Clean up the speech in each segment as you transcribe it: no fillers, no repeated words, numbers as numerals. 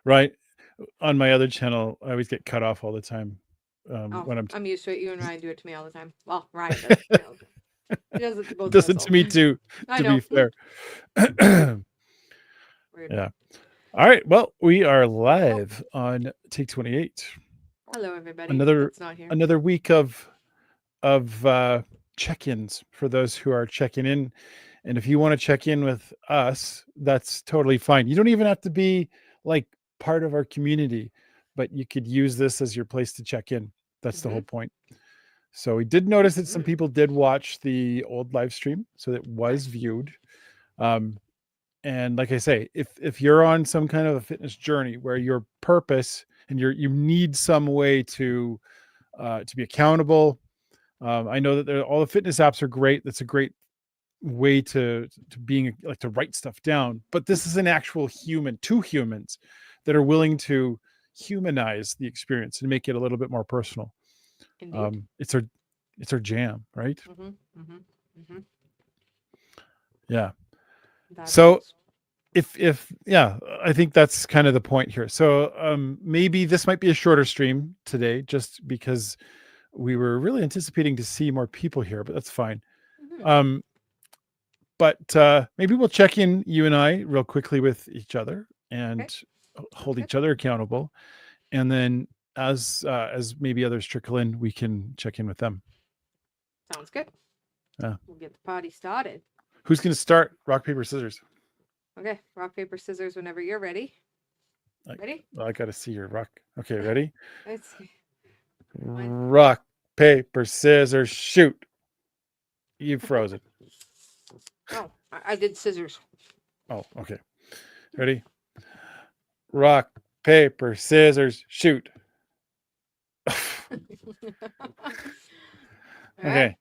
right. On my other channel, I always get cut off all the time Oh, when I'm. I'm used to it. You and Ryan do it to me all the time. Well, Ryan does it to me all the time. He does it to It both of us doesn't all to the me time. too. I To be know. fair. Rude. Rude. Yeah. All right. Well, we are Oh, live on Take 28. hello everybody Another that's not here. another week of check-ins for those who are checking in. And if you want to check in with us, that's totally fine. You don't even have to be like part of our community, but you could use this as your place to check in. That's the Mm-hmm. whole point. So we did notice that some Mm-hmm. people did watch the old live stream, so it was Nice. viewed. Um, and like I say, if you're on some kind of a fitness journey where your purpose and you need some way to be accountable. I know that all the fitness apps are great. That's a great way to being like to write stuff down. But this is an actual human, two humans that are willing to humanize the experience and make it a little bit more personal. Indeed. It's our jam, right? Mm-hmm. Mm-hmm. Mm-hmm. Yeah. That it So is. if yeah, I think that's kind of the point here. So maybe this might be a shorter stream today, just because we were really anticipating to see more people here, but that's fine. Mm-hmm. Um, but maybe we'll check in, you and I, real quickly with each other Okay. and Sounds hold good. each other accountable. And then as maybe others trickle in, we can check in with them. Sounds good. Yeah. We'll get the party started. Who's going to start? Rock, paper, scissors. Okay. Rock, paper, scissors whenever you're ready. I, Ready? I got to see your rock. Okay, ready? Let's see. Mine. Rock, paper, scissors, shoot. You froze it. Oh, I did scissors. Oh, okay. Ready? Rock, paper, scissors, shoot. All right. Okay.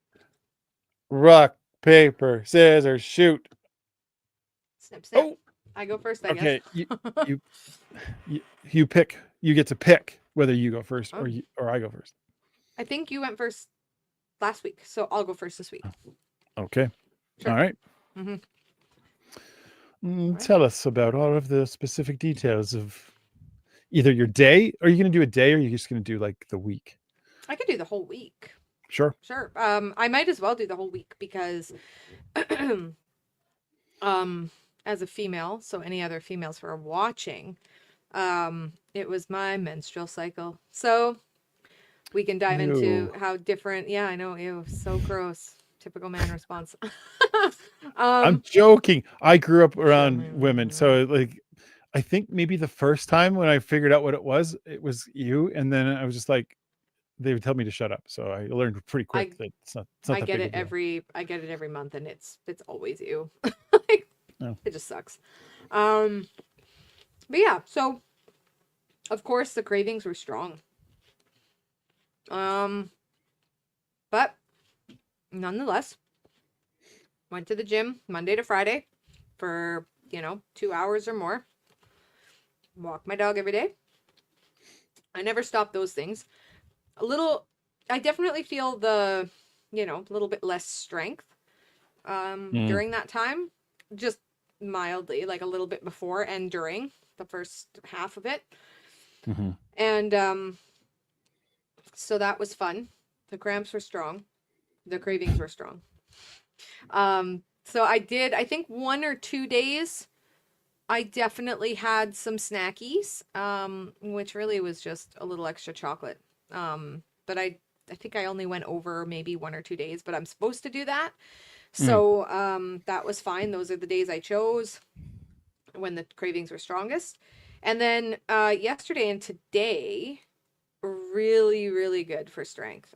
Rock, paper, scissors, shoot. Snip, snap. Oh, I go first, I guess. okay. You you pick. You get to pick whether you go first Oh, or I go first. I think you went first last week, so I'll go first this week. Okay. All Sure. right. Mm-hmm. All right. Tell us about all of the specific details of either your day. Are you going to do a day, or are you just going to do like the week? I could do the whole week. Sure. Sure. I might as well do the whole week because, um, as a female, so any other females who are watching, it was my menstrual cycle. So we can dive into Ew. how different. Yeah, I know. Ew, so gross. Typical man response. I'm um, joking. I grew up show around me. women, so like I think maybe the first time when I figured out what it was you, and then I was just like, they would tell me to shut up. So I learned pretty quick I that it's not that big a deal. I get it every month, and it's always you. Like, No. it just sucks. Um, but yeah, so of course the cravings were strong. Um, but nonetheless, went to the gym Monday to Friday for 2 hours or more. Walk my dog every day. I never stopped those things. A little, I definitely feel the little bit less strength Mm, during that time, just mildly, like a little bit before and during the first half of it. hmm And so that was fun. The cramps were strong. The cravings were strong. So I think 1 or 2 days, I definitely had some snackies, which really was just a little extra chocolate. But I think I only went over maybe 1 or 2 days, but I'm supposed to do that. mm. So that was fine. Those are the days I chose when the cravings were strongest. And then yesterday and today, really, really good for strength.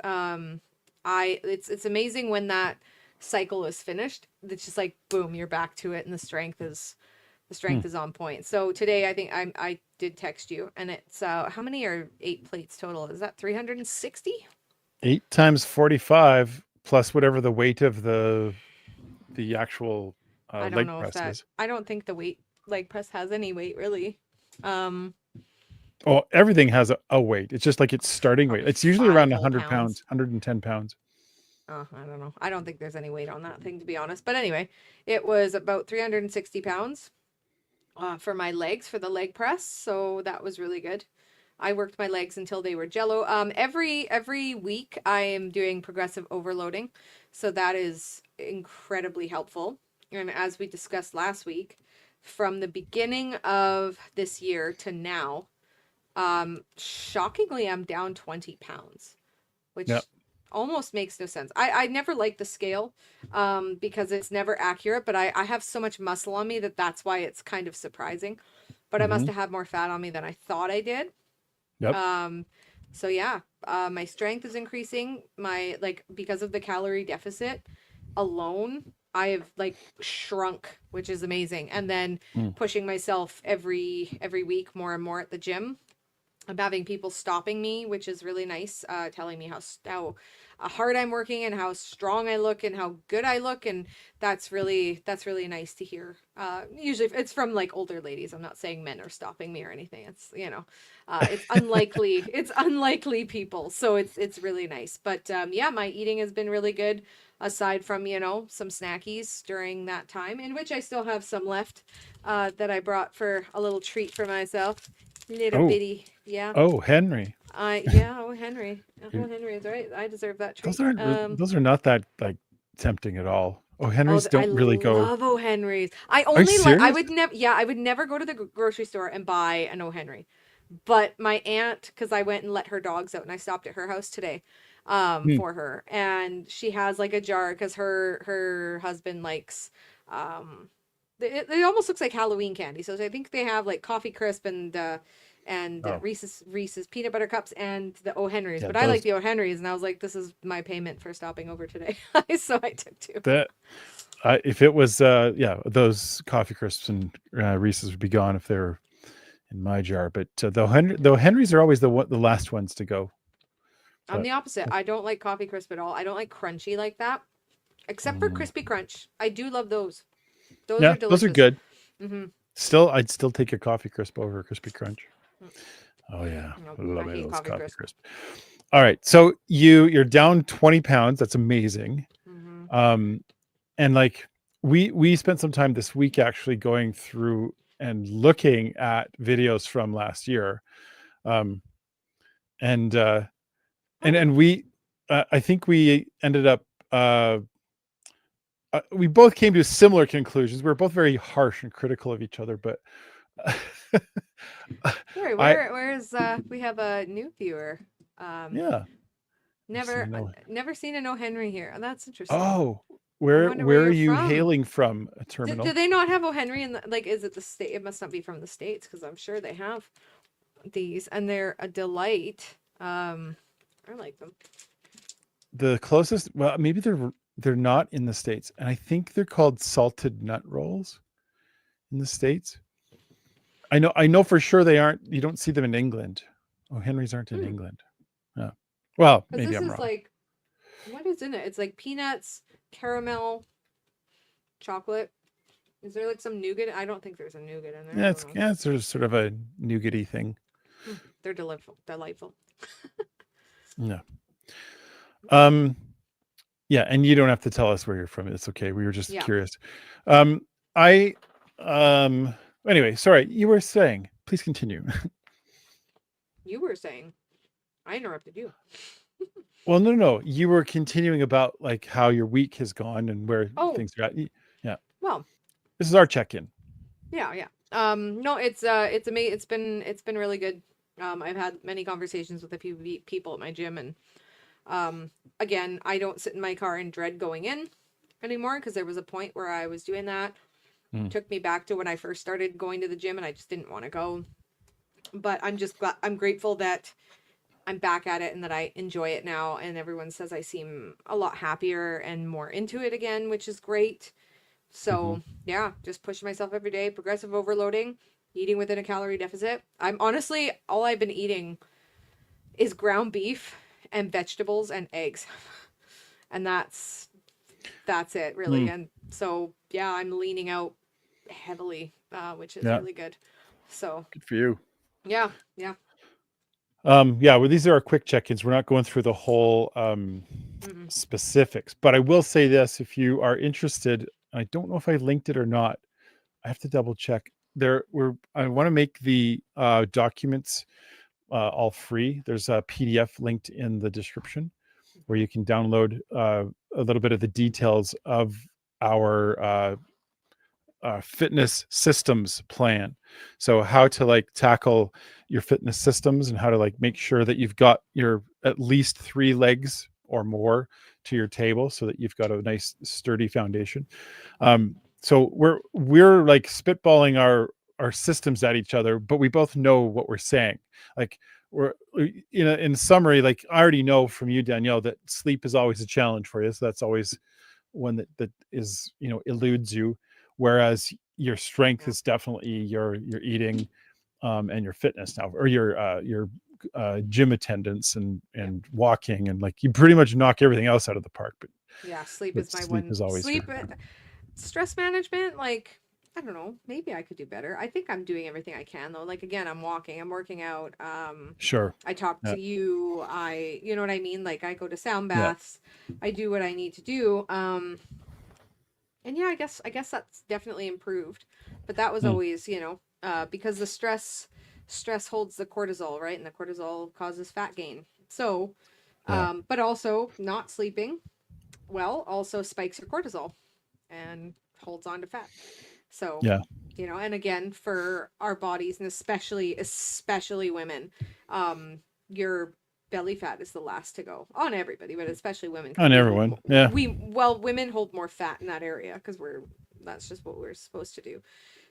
It's amazing when that cycle is finished. It's just like boom, you're back to it, and the strength Mm. is on point. So today I think I did text you, and it's how many are 8 plates total? Is that 360? 8 times 45 plus whatever the weight of the actual I don't leg know if press that. is. I don't think the weight leg press has any weight really. Um, Oh, everything has a weight. It's just like its starting weight. Probably It's usually five around whole 100 pounds. pounds, 110 pounds. I don't know. I don't think there's any weight on that thing, to be honest. But anyway, it was about 360 pounds. for my legs for the leg press, so that was really good. I worked my legs until they were jello. Every week I am doing progressive overloading, so that is incredibly helpful. And as we discussed last week, from the beginning of this year to now, shockingly, I'm down 20 pounds, Yeah. which almost makes no sense. I never liked the scale because it's never accurate, but I have so much muscle on me that that's why it's kind of surprising. But I must Hmm. have had more fat on me than I thought I did. Yep. Um, so yeah, my strength is increasing. My like because of the calorie deficit alone, I have like shrunk, which is amazing. And then Mm. pushing myself every week more and more at the gym. I'm having people stopping me, which is really nice, telling me how hard I'm working and how strong I look and how good I look, and that's really nice to hear. Usually it's from like older ladies. I'm not saying men are stopping me or anything. It's it's unlikely. It's unlikely people, so it's really nice. But yeah, my eating has been really good. Aside from some snackies during that time, in which I still have some left that I brought for a little treat for myself. Little Oh, bitty, yeah. oh, Henry. Yeah, oh Henry. You- Oh Henry is right. I deserve that Those treat. aren't. Those are not that like tempting at all. Oh, Henrys I don't really go. love O. Henry's. I Are you only like I serious? would never yeah, I would never go to the grocery store and buy an O. Henry. But my aunt, because I went and let her dogs out and I stopped at her house today Hmm. for her, and she has like a jar because her husband likes it almost looks like Halloween candy. So I think they have like coffee crisp and Oh, Reese's peanut butter cups and the O. Henrys. yeah. But I like the O. Henrys, and I was like, this is my payment for stopping over today. So I took two. That if it was, yeah, those coffee crisps and Reese's would be gone if they're in my jar. But though Henrys are always the last ones to go. I'm But the opposite. I don't like coffee crisp at all. I don't like crunchy like that, except for mm, crispy crunch. I do love those. Those are yeah, those are delicious. good. Mm-hmm. Still, I'd still take a coffee crisp over a crispy crunch. Oh yeah, No, love I me hate those coffee coffee crisp. crisp. All right, so you're down 20 pounds. That's amazing. Mm-hmm. Um, and like we spent some time this week actually going through and looking at videos from last year. Um, and Oh, and we I think we ended up we both came to similar conclusions. We were both very harsh and critical of each other, but sorry. I Where is we have a new viewer. Um, yeah, I've never seen no. never seen an O. Henry here. Oh, that's interesting. Oh, I wonder where where are you're you from. hailing from? A Do terminal. they not have O. Henry in like? Is it the state? It must not be from the States because I'm sure they have these, and they're a delight. I like them. The closest, well, maybe they're not in the States, and I think they're called salted nut rolls in the States. I know for sure they aren't. You don't see them in England. Oh, Henrys aren't in Hmm. England. Yeah. Well, Because maybe this I'm is wrong. like, what is in it? It's like peanuts, caramel, chocolate. Is there like some nougat? I don't think there's a nougat in there. I don't know. Yeah, it's sort of a nougaty thing. They're delightful. Delightful. Yeah. Um. Yeah, and you don't have to tell us where you're from. It's okay. We were just Yeah. curious. Um. I. Anyway, sorry. You were saying. Please continue. You were saying. I interrupted you. Well, no. You were continuing about like how your week has gone and where Oh, things are at. Yeah. well, This is our check-in. yeah. No, it's amazing. It's been really good. I've had many conversations with a few people at my gym, and again, I don't sit in my car and dread going in anymore because there was a point where I was doing that. Mm. Took me back to when I first started going to the gym, and I just didn't want to go. But I'm just glad, I'm grateful that I'm back at it and that I enjoy it now. And everyone says I seem a lot happier and more into it again, which is great. Hmm. So yeah, just pushing myself every day, progressive overloading, eating within a calorie deficit. I'm honestly, all I've been eating is ground beef and vegetables and eggs. And that's it really. Mm. And so yeah, I'm leaning out heavily, which is Yeah. really good. So Good for you. yeah. Yeah, well, these are our quick check-ins. We're not going through the whole Mm-mm. specifics, but I will say this: if you are interested, I don't know if I linked it or not. I have to double check. I want to make the documents all free. There's a PDF linked in the description where you can download a little bit of the details of our fitness systems plan. So how to like tackle your fitness systems and how to like make sure that you've got your at least 3 legs or more to your table so that you've got a nice sturdy foundation. So we're like spitballing our systems at each other, but we both know what we're saying. Like we're in summary, like I already know from you, Danielle, that sleep is always a challenge for you. So that's always one that is, eludes you. Whereas your strength is definitely your eating and your fitness now, or your gym attendance and walking, and like you pretty much knock everything else out of the park. But sleep is my sleep one. is always Sleep, stress management, like I don't know, maybe I could do better. I think I'm doing everything I can though. Like again, I'm walking, I'm working out. Sure. I talk to you. You know what I mean? Like I go to sound baths. I do what I need to do. And yeah, I guess that's definitely improved. But that was always, because the stress holds the cortisol, right? And the cortisol causes fat gain. So, but also not sleeping well also spikes your cortisol and holds on to fat. So, and again, for our bodies and especially women, your belly fat is the last to go on everybody, but especially women. On everyone. Women hold more fat in that area because that's just what we're supposed to do.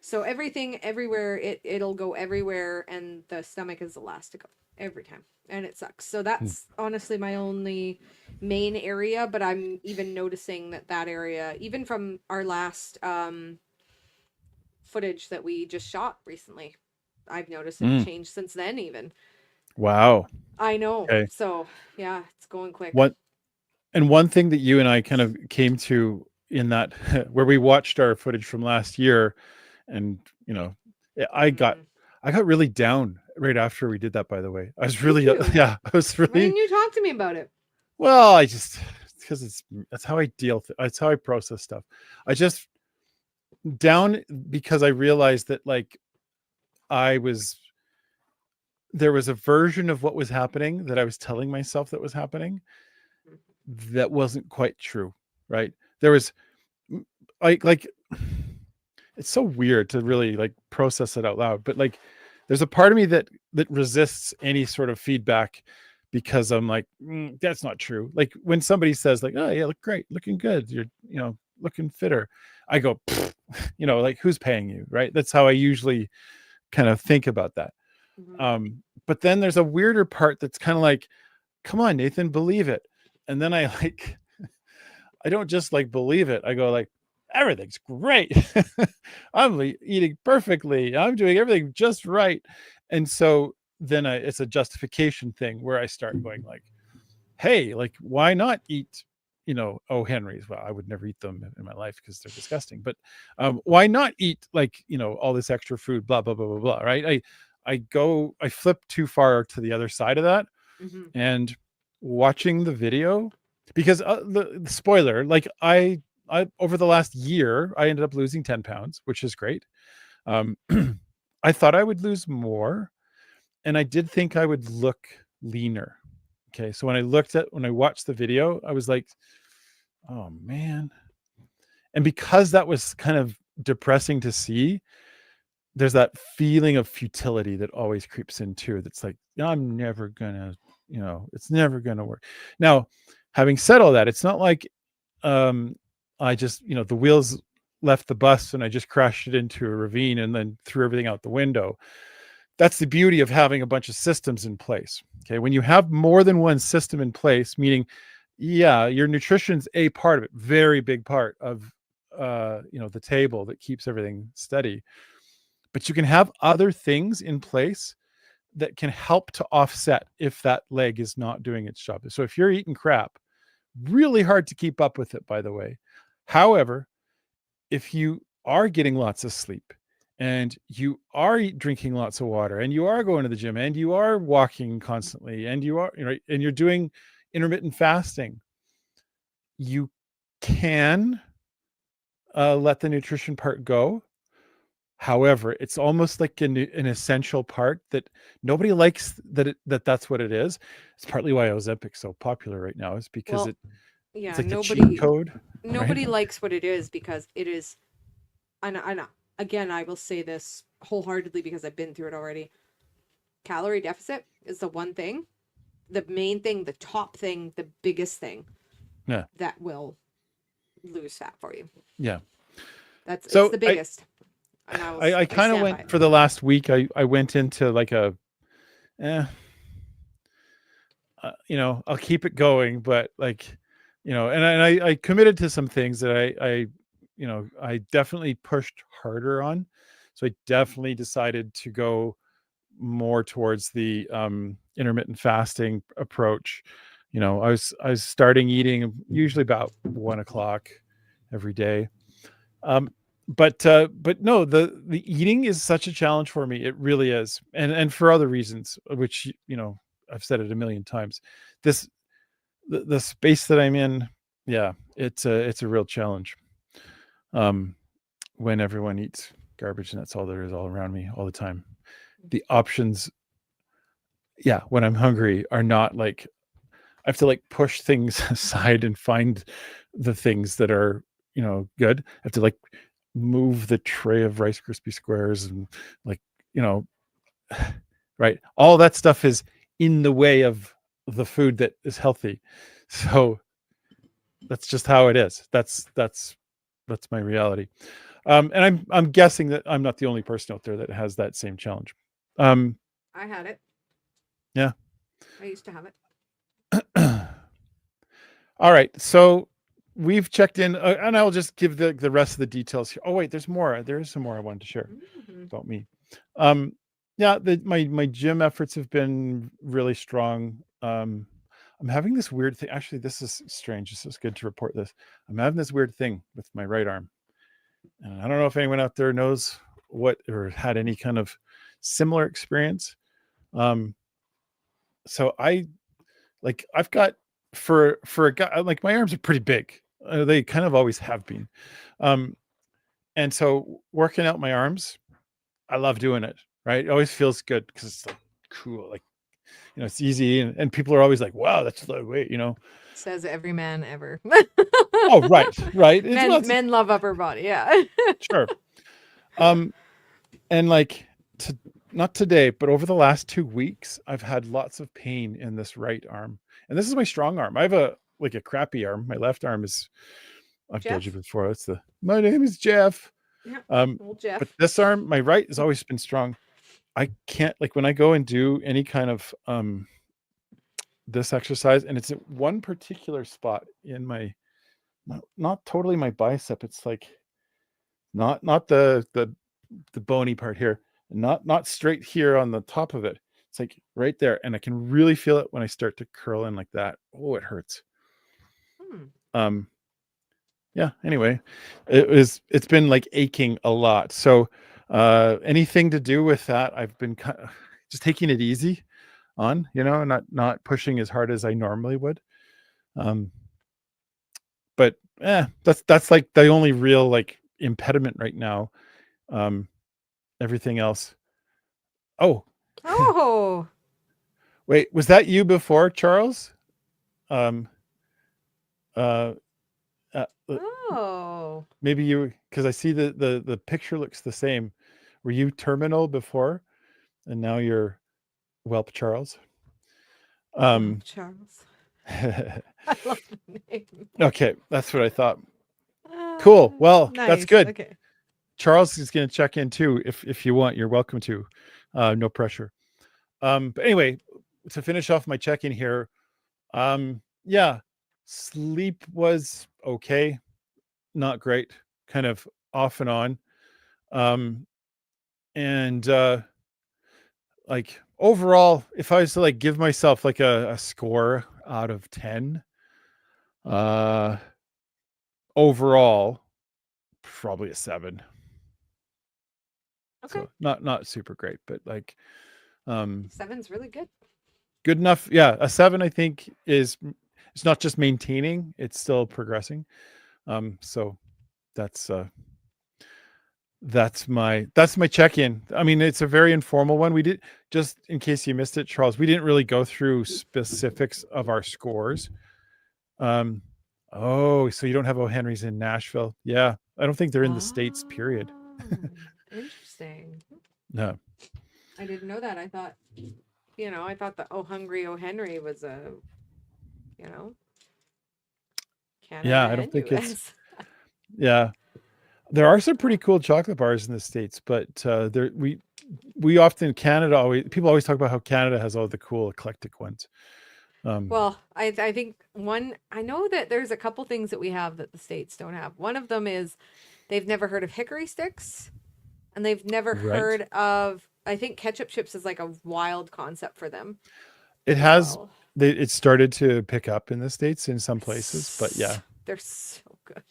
So everything, everywhere, it'll go everywhere, and the stomach is the last to go every time, and it sucks. So that's honestly my only main area, but I'm even noticing that area, even from our last footage that we just shot recently, I've noticed it changed since then even. Wow. I know. Okay. So yeah, it's going quick. One thing that you and I kind of came to in that where we watched our footage from last year, and I got really down right after we did that, by the way. I was really I was really. Why didn't you talk to me about it? Well, because that's how I it's how I process stuff. I just down because I realized that like there was a version of what was happening that I was telling myself that was happening that wasn't quite true, right? There was like it's so weird to really like process it out loud, but like there's a part of me that resists any sort of feedback because I'm like, that's not true. Like when somebody says like, oh yeah, look great, looking good, you're looking fitter, I go, like who's paying you, right? That's how I usually kind of think about that. But then there's a weirder part that's kind of like, come on, Nathan, believe it. And then I don't just like believe it. I go like, everything's great. I'm eating perfectly. I'm doing everything just right. And so then it's a justification thing where I start going like, hey, like, why not eat, O. Henry's? Well, I would never eat them in my life because they're disgusting. But why not eat like, all this extra food, blah, blah, blah, blah, blah, right? I flip too far to the other side of that. And watching the video, because the spoiler, like I over the last year, I ended up losing 10 pounds, which is great. I thought I would lose more, and I did think I would look leaner. Okay. So when I watched the video, I was like, oh man. And because that was kind of depressing to see, there's that feeling of futility that always creeps in too. That's like, I'm never gonna, it's never gonna work. Now, having said all that, it's not like I just, the wheels left the bus and I just crashed it into a ravine and then threw everything out the window. That's the beauty of having a bunch of systems in place. Okay. When you have more than one system in place, meaning, your nutrition's a part of it, very big part of, the table that keeps everything steady. But you can have other things in place that can help to offset if that leg is not doing its job. So if you're eating crap, really hard to keep up with it, by the way. However, if you are getting lots of sleep and you are drinking lots of water and you are going to the gym and you are walking constantly and you are, and you're doing intermittent fasting, you can let the nutrition part go. However, it's almost like an essential part that nobody likes that's what it is. It's partly why Ozempic's so popular right now, is because Well, it's yeah, like the cheat code, right? nobody likes what it is because it is, and again, I will say this wholeheartedly because I've been through it already. Calorie deficit is the one thing, the main thing, the top thing, the biggest thing Yeah. that will lose fat for you. Yeah. It's So the biggest. And I kind of stand by went it. for the last week. I went into like a, I'll keep it going, but like, and I committed to some things that I definitely pushed harder on. So I definitely decided to go more towards the intermittent fasting approach. I was starting eating usually about 1 o'clock every day. But no, the eating is such a challenge for me. It really is, and for other reasons, which I've said it a million times. This the space that I'm in, yeah, it's a real challenge. When everyone eats garbage and that's all there is all around me all the time. The options, yeah, when I'm hungry are not like I have to like push things aside and find the things that are, good. I have to like move the tray of Rice Krispie squares and like, you know, right. All that stuff is in the way of the food that is healthy. So that's just how it is. That's my reality. And I'm guessing that I'm not the only person out there that has that same challenge. I had it. Yeah. I used to have it. All right. So we've checked in, and I'll just give the rest of the details here. Oh, wait, there's more. There is some more I wanted to share about me. Yeah, my gym efforts have been really strong. I'm having this weird thing. Actually, this is strange. This is good to report this. I'm having this weird thing with my right arm. And I don't know if anyone out there knows what or had any kind of similar experience. So I've got for a guy, like my arms are pretty big. They kind of always have been. And so working out my arms, I love doing it. Right, it always feels good because it's like cool, like it's easy, and people are always like, "Wow, that's a lot of weight," Says every man ever. Oh, right. Men love upper body, yeah. Sure. And like not today, but over the last 2 weeks, I've had lots of pain in this right arm. And this is my strong arm. I have a crappy arm. My left arm is, I've told you Jeff? before, my name is Jeff. Yeah, old Jeff. But this arm, my right, has always been strong. I can't, like, when I go and do any kind of this exercise, and it's at one particular spot in my, not totally my bicep. It's like not the bony part here, not straight here on the top of it. It's like right there, and I can really feel it when I start to curl in like that. Oh, it hurts. Yeah, anyway, it's been like aching a lot. So anything to do with that, I've been just taking it easy on, not pushing as hard as I normally would. But that's like the only real like impediment right now. Everything else. Oh. Wait, was that you before, Charles? Maybe you, because I see the picture looks the same. Were you terminal before, and now you're Whelp Charles? Charles. I love the name. Okay, that's what I thought. Cool. Well, nice. That's good. Okay. Charles is going to check in too. If you want, you're welcome to. No pressure. But anyway, to finish off my check-in here, yeah, sleep was okay, not great, kind of off and on. And like overall, if I was to like give myself like a score out of 10, overall, probably a 7. Okay. So not super great, but like 7's really good. Good enough. Yeah, a 7 I think it's not just maintaining, it's still progressing. So that's that's my check-in. I mean, it's a very informal one. We did, just in case you missed it, Charles, we didn't really go through specifics of our scores. Um, oh, so you don't have O. Henry's in Nashville? Yeah, I don't think they're in the States, period. Oh, interesting. No. I didn't know that. I thought, I thought the Oh Hungry Oh Henry was a, you know, Canada Yeah, I don't and think it's, US. yeah. There are some pretty cool chocolate bars in the States, but there we often, Canada always, people always talk about how Canada has all the cool eclectic ones. Um, Well, I think I know that there's a couple things that we have that the States don't have. One of them is they've never heard of hickory sticks, and they've never right. heard of, I think ketchup chips is like a wild concept for them It as has, well. it started to pick up in the States in some places, but It's, yeah, they're so good.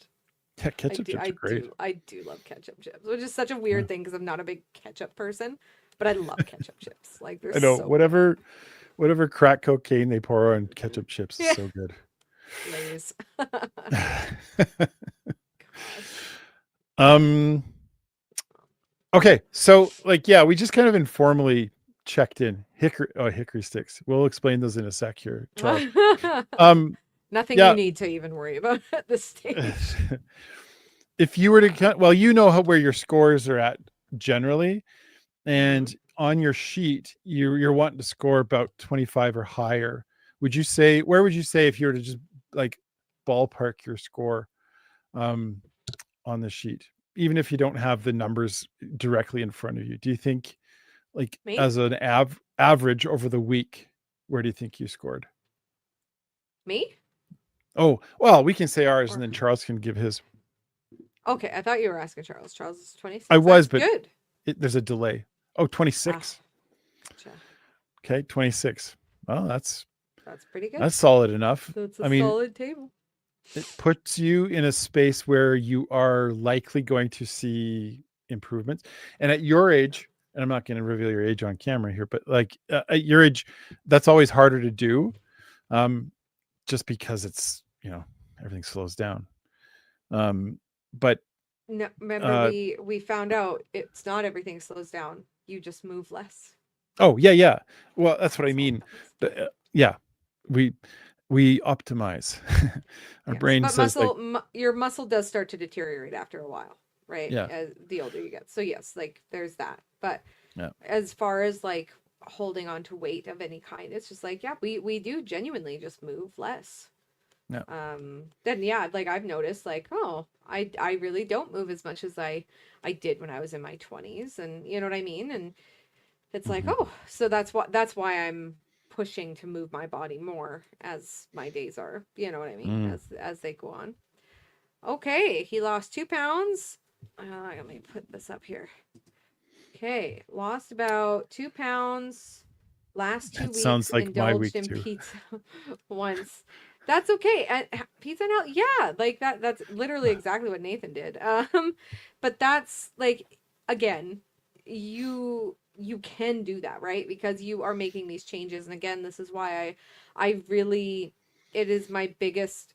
yeah, ketchup chips are great. I do love ketchup chips, which is such a weird thing because I'm not a big ketchup person, but I love ketchup chips. Like they're I know, so good. whatever crack cocaine they pour on ketchup chips is Yeah, so good. Lay's. God. um okay, so like, yeah, we just kind of informally checked in. Hickory sticks. We'll explain those in a sec here, Charles. Um Nothing you yeah. need to even worry about at this stage. If you were to well, you know where your scores are at generally, Hmm. and on your sheet you're wanting to score about 25 or higher. Would you say, where would you say, if you were to just like ballpark your score um on the sheet, even if you don't have the numbers directly in front of you? Do you think, like, Me? as an average over the week, where do you think you scored? Me? Oh, well, we can say ours and Or then Charles can give his. okay, I thought you were asking Charles. Charles is I 26. was, That's but good. there's a delay. Oh, Ah, 26. gotcha. Okay, 26. Well, That's pretty good. that's solid enough. That's a I mean, solid table. it puts you in a space where you are likely going to see improvements. And at your age, and I'm not going to reveal your age on camera here, but like, at your age, that's always harder to do, um, just because it's, everything slows down. But No, remember uh, we found out it's not everything slows down. You just move less. oh yeah, yeah. Well, that's what I That's all mean. it does. Yeah, we we optimize. Our Yes, brain but says like, your muscle does start to deteriorate after a while, right? yeah, As the older you get. So yes, like there's that. But yeah. as far as like holding on to weight of any kind, it's just like, yeah, we do genuinely just move less. Yeah. Then yeah, like I've noticed like, oh, I really don't move as much as I did when I was in my 20s, and you know what I mean? And it's like, Mhm. oh, so that's why I'm pushing to move my body more as my days are, you know what I mean, Mm. as they go on. Okay, he lost 2 pounds. Let me put this up here. Okay, lost about 2 pounds last two That sounds weeks, like my indulged week in too. pizza once. That's okay. And pizza now, yeah, like that's literally exactly what Nathan did. But that's like, again, you can do that, right? Because you are making these changes. And again, this is why I really, it is my biggest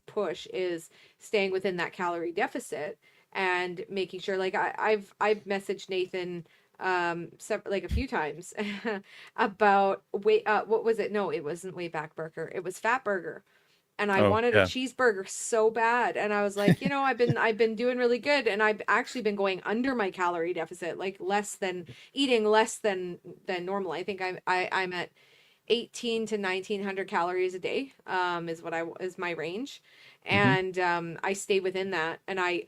push is staying within that calorie deficit and making sure, like I've messaged Nathan like a few times about weight, what was it? No, it wasn't way back burger, it was fat burger, and I Oh wanted a yeah. cheeseburger so bad, and I was like, I've been doing really good, and I've actually been going under my calorie deficit, like eating less than normal. I think I'm at 18 to 1900 calories a day, is my range, Hmm. and I stay within that, and I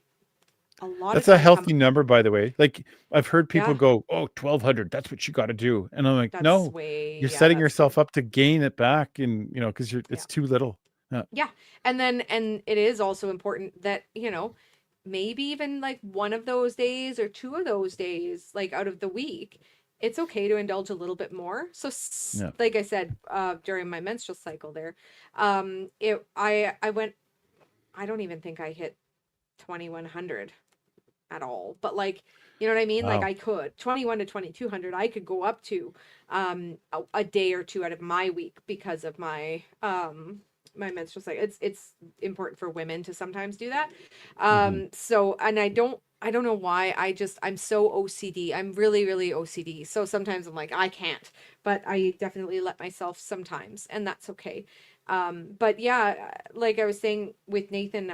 a lot of That's a times come, healthy number, by the way. Like, I've heard people yeah, go, "Oh, 1200, that's what you got to do," and I'm like, that's no, way, you're yeah, setting that's way, yourself up to gain it back, and because yeah. it's too little. Yeah. Yeah. And it is also important that, maybe even like one of those days or two of those days, like out of the week, it's okay to indulge a little bit more. So, Yeah. like I said, during my menstrual cycle there, I went, I don't even think I hit 2100 at all, but like, you know what I mean? Like Wow. I could 21 to 2200, I could go up to a day or two out of my week because of my menstrual cycle. It's important for women to sometimes do that. Hmm. So, and I don't know why. I'm so OCD. I'm really, really OCD. So sometimes I'm like, I can't, but I definitely let myself sometimes, and that's okay. But yeah, like I was saying with Nathan,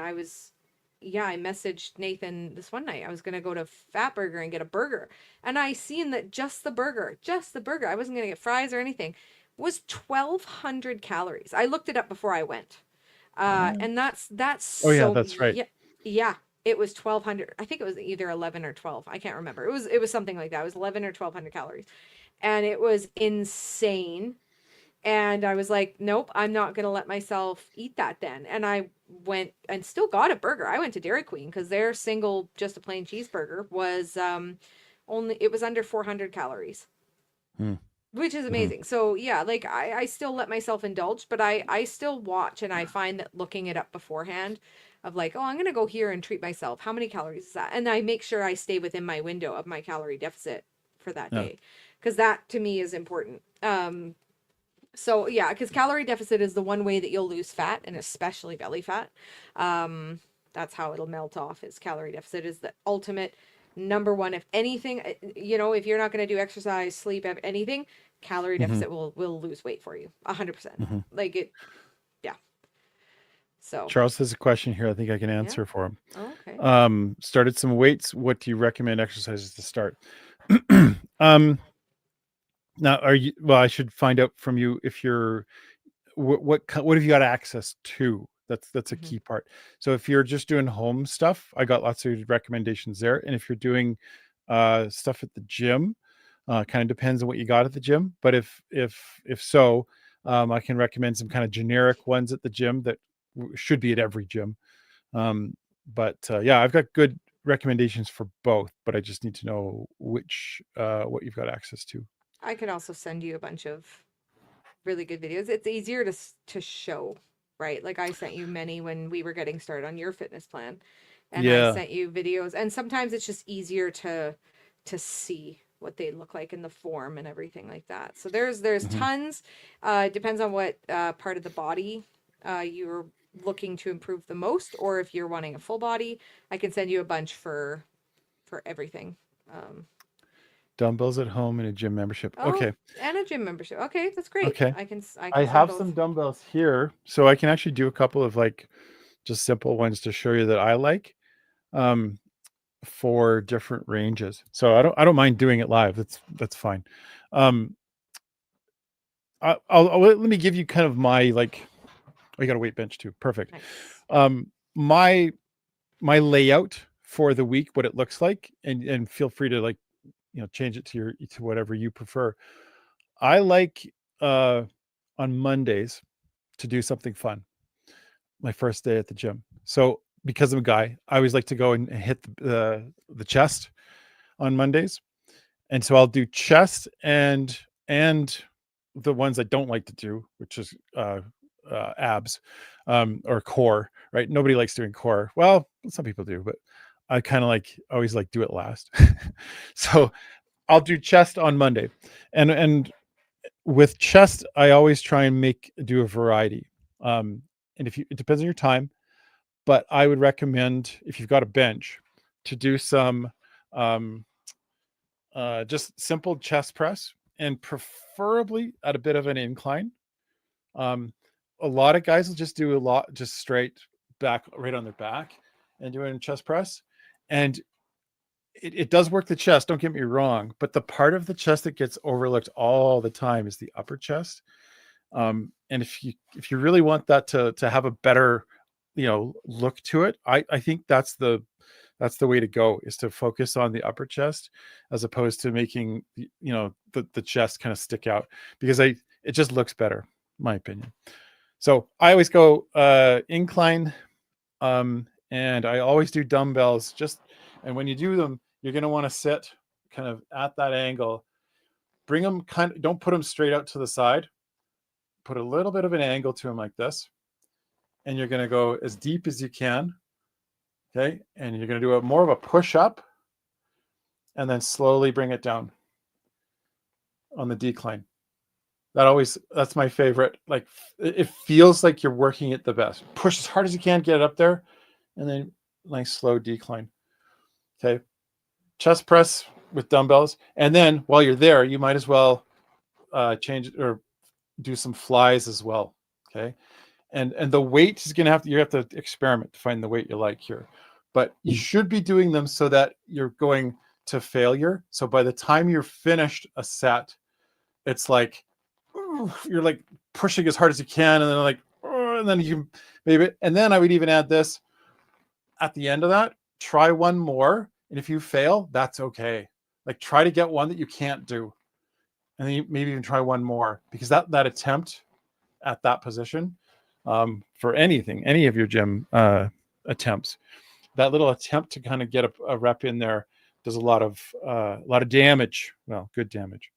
yeah, I messaged Nathan this one night. I was gonna go to Fat Burger and get a burger, and I seen that just the burger, I wasn't gonna get fries or anything, was 1,200 calories. I looked it up before I went. What? And that's Oh yeah, so that's right. yeah, yeah, it was 1,200. I think it was either 11 or 12. I can't remember. It was something like that. It was 11 or 1,200 calories. And it was insane. And I was like, nope, I'm not going to let myself eat that then. And I went and still got a burger. I went to Dairy Queen because their single, just a plain cheeseburger was it was under 400 calories, Hmm. which is Mhm. amazing. So yeah, like I still let myself indulge, but I still watch, and I find that looking it up beforehand of like, oh, I'm gonna go here and treat myself. How many calories is that? And I make sure I stay within my window of my calorie deficit for that Yeah. day, because that to me is important. So yeah, because calorie deficit is the one way that you'll lose fat, and especially belly fat. That's how it'll melt off. Is calorie deficit is the ultimate number one. If anything, if you're not going to do exercise, sleep, anything, calorie Mhm. deficit will lose weight for you, 100%. Mhm. Like it, yeah. So Charles has a question here. I think I can yeah. answer for him. Oh, okay. Started some weights. What do you recommend exercises to start? um, Now, are you? Well, I should find out from you if you're. What have you got access to? That's a Hmm. key part. So if you're just doing home stuff, I got lots of recommendations there. And if you're doing stuff at the gym, kind of depends on what you got at the gym. But if so, I can recommend some kind of generic ones at the gym that should be at every gym. Um, but yeah, I've got good recommendations for both, but I just need to know which what you've got access to. I can also send you a bunch of really good videos. It's easier to show, right? Like I sent you many when we were getting started on your fitness plan, and I Yeah. sent you videos, and sometimes it's just easier to see what they look like in the form and everything like that. So there's Mhm. tons. It depends on what part of the body you're looking to improve the most, or if you're wanting a full body, I can send you a bunch for everything. Um, Dumbbells at home and a gym membership. oh, Okay. and a gym membership. Okay, that's great. Okay. I I can send have both. some dumbbells here, so I can actually do a couple of like just simple ones to show you that I like um for different ranges. So I don't mind doing it live. That's fine. Um let me give you kind of my like I got a weight bench too. Perfect. Nice. My layout for the week, what it looks like, and feel free to like, change it to whatever you prefer. I like on Mondays to do something fun. My first day at the gym. So because I'm a guy, I always like to go and hit the chest on Mondays. And so I'll do chest and the ones I don't like to do, which is abs or core. Right? Nobody likes doing core. Well, some people do, but I kind of always like do it last. So I'll do chest on Monday, and with chest, I always try and do a variety. And it depends on your time, but I would recommend if you've got a bench to do some um, just simple chest press and preferably at a bit of an incline. Um, a lot of guys will just do a lot just straight back, right on their back, and doing chest press. And it does work the chest, don't get me wrong, but the part of the chest that gets overlooked all the time is the upper chest. And if you really want that to have a better look to it, I think that's the way to go, is to focus on the upper chest as opposed to making the chest kind of stick out, because it just looks better, in my opinion. So I always go incline, and I always do dumbbells. And when you do them, you're going to want to sit kind of at that angle. Bring them don't put them straight out to the side. Put a little bit of an angle to them like this, and you're going to go as deep as you can. Okay, and you're going to do more of a push up, and then slowly bring it down on the decline. That's my favorite. Like, it feels like you're working it the best. Push as hard as you can, get it up there, and then nice slow decline. Okay. Chest press with dumbbells. And then while you're there, you might as well change or do some flies as well. Okay. And the weight is going to you have to experiment to find the weight you like here, but you should be doing them so that you're going to failure. So by the time you're finished a set, it's like, you're like pushing as hard as you can. And then like, and then you maybe, and then I would even add this at the end of that, try one more. And if you fail, that's okay. Like try to get one that you can't do. And then you maybe even try one more, because that attempt at that position, for anything, any of your gym attempts, that little attempt to kind of get a rep in there does a lot of damage. Well, good damage.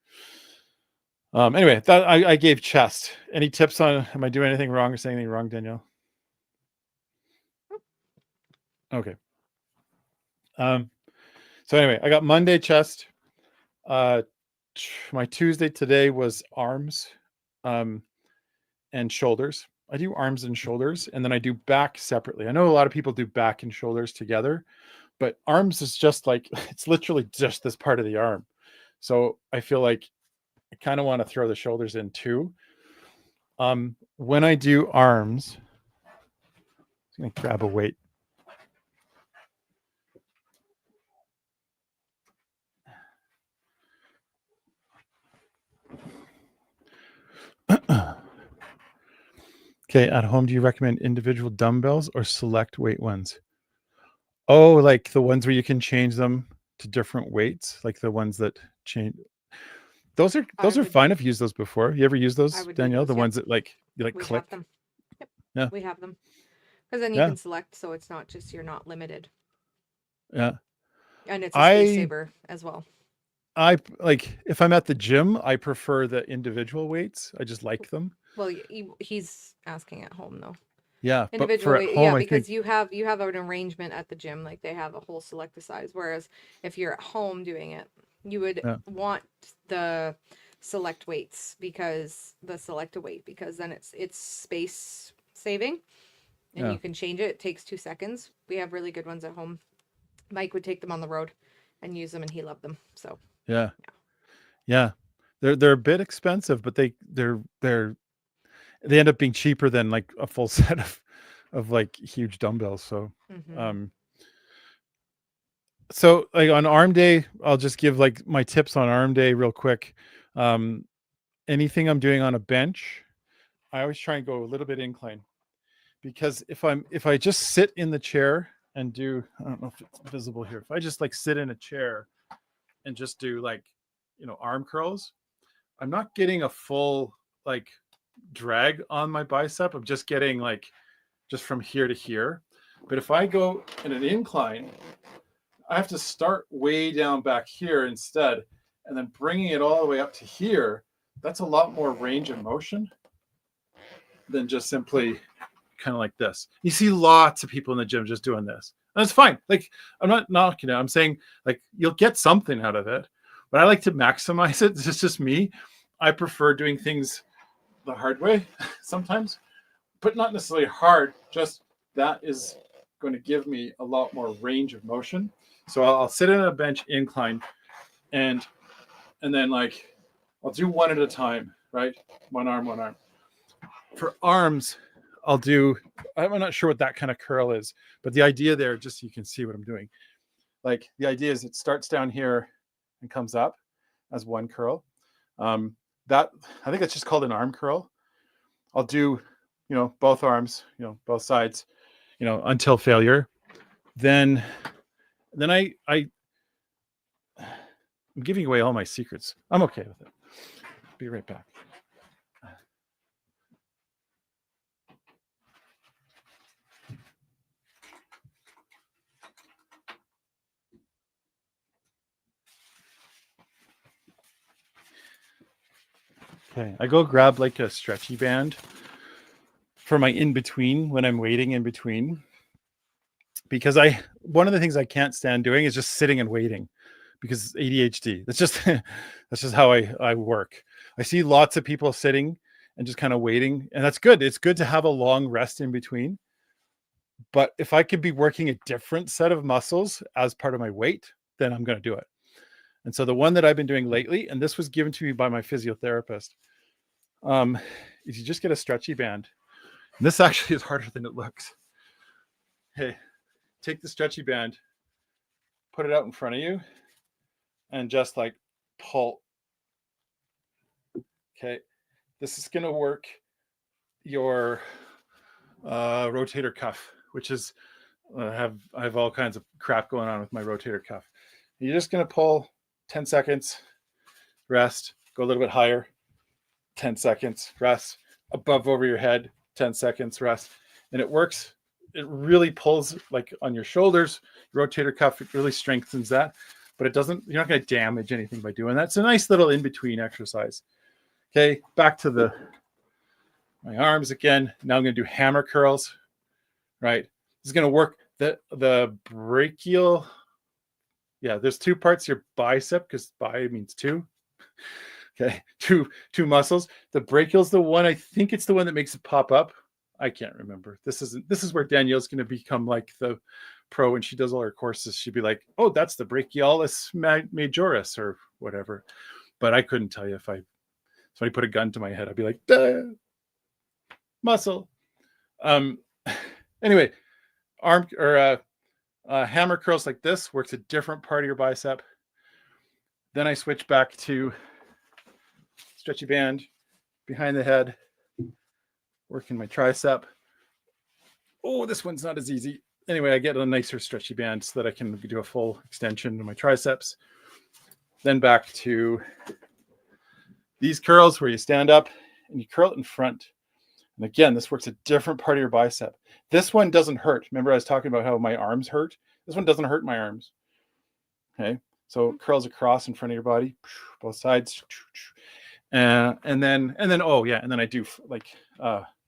Anyway, that I gave chest. Any tips on, am I doing anything wrong or saying anything wrong, Danielle? Okay. So anyway, I got Monday chest. My Tuesday today was arms, and shoulders. I do arms and shoulders, and then I do back separately. I know a lot of people do back and shoulders together, but arms is just like, it's literally just this part of the arm. So I feel like I kind of want to throw the shoulders in too. When I do arms, I'm going to grab a weight. Okay, at home, do you recommend individual dumbbells or select weight ones? Oh, like the ones where you can change them to different weights, like the ones that change. Those are fine. I've used those before. You ever use those, Danielle? The ones that like you like click. Have them. Yep. Yeah, we have them, because then you can select, so it's not just, you're not limited. Yeah, and it's a space saver as well. I like, if I'm at the gym, I prefer the individual weights. I just like them. Well, he's asking at home though. Yeah, individual but for at home, because you have an arrangement at the gym, like they have a whole select size. Whereas if you're at home doing it, you would want the select weights, because the select a weight, because then it's space saving, and you can change it. It takes 2 seconds. We have really good ones at home. Mike would take them on the road and use them, and he loved them. So yeah. They're a bit expensive, but they end up being cheaper than like a full set of like huge dumbbells. So, so like on arm day, I'll just give like my tips on arm day real quick. Anything I'm doing on a bench, I always try and go a little bit incline, because if I just sit in the chair and do, I don't know if it's visible here. If I just like sit in a chair and just do like, arm curls, I'm not getting a full like drag on my bicep. I'm just getting like just from here to here. But if I go in an incline, I have to start way down back here instead, and then bringing it all the way up to here. That's a lot more range of motion than just simply kind of like this. You see lots of people in the gym just doing this. And that's fine. Like, I'm not knocking it. I'm saying like you'll get something out of it, but I like to maximize it. It's just me. I prefer doing things the hard way sometimes, but not necessarily hard. Just that is going to give me a lot more range of motion. So I'll sit in a bench incline, and then like I'll do one at a time, right? One arm. For arms, I'll do, I'm not sure what that kind of curl is, but the idea there, just so you can see what I'm doing. Like the idea is it starts down here and comes up as one curl. That, I think that's just called an arm curl. I'll do, both arms, both sides, until failure. Then I'm giving away all my secrets. I'm okay with it. Be right back. Okay, I go grab like a stretchy band for my in-between when I'm waiting in between, because one of the things I can't stand doing is just sitting and waiting, because ADHD. That's just how I work. I see lots of people sitting and just kind of waiting, and that's good. It's good to have a long rest in between, But if I could be working a different set of muscles as part of my weight, then I'm going to do it. And so the one that I've been doing lately, and this was given to me by my physiotherapist, is you just get a stretchy band. And this actually is harder than it looks. Hey, take the stretchy band, put it out in front of you, and just like pull. Okay, this is going to work your rotator cuff, which is I have all kinds of crap going on with my rotator cuff. You're just going to pull 10 seconds, rest, go a little bit higher, 10 seconds, rest, above over your head, 10 seconds, rest. And it works. It really pulls like on your shoulders, your rotator cuff, it really strengthens that, but it doesn't, you're not going to damage anything by doing that. It's a nice little in-between exercise. Okay, back to my arms again. Now I'm going to do hammer curls, right? This is going to work the brachial. Yeah, there's two parts, your bicep, because bi means two. Okay, two muscles. The brachial is the one, I think it's the one that makes it pop up. I can't remember. This is where Danielle's going to become like the pro when she does all her courses. She'd be like, oh, that's the brachialis majoris or whatever. But I couldn't tell you if somebody put a gun to my head, I'd be like, duh, muscle. Anyway, arm or hammer curls like this works a different part of your bicep. Then I switch back to stretchy band behind the head, working my tricep. Oh, this one's not as easy. Anyway, I get a nicer stretchy band so that I can do a full extension to my triceps. Then back to these curls where you stand up and you curl it in front. And again, this works a different part of your bicep. This one doesn't hurt. Remember, I was talking about how my arms hurt. This one doesn't hurt my arms. Okay, so curls across in front of your body, both sides. And then I do like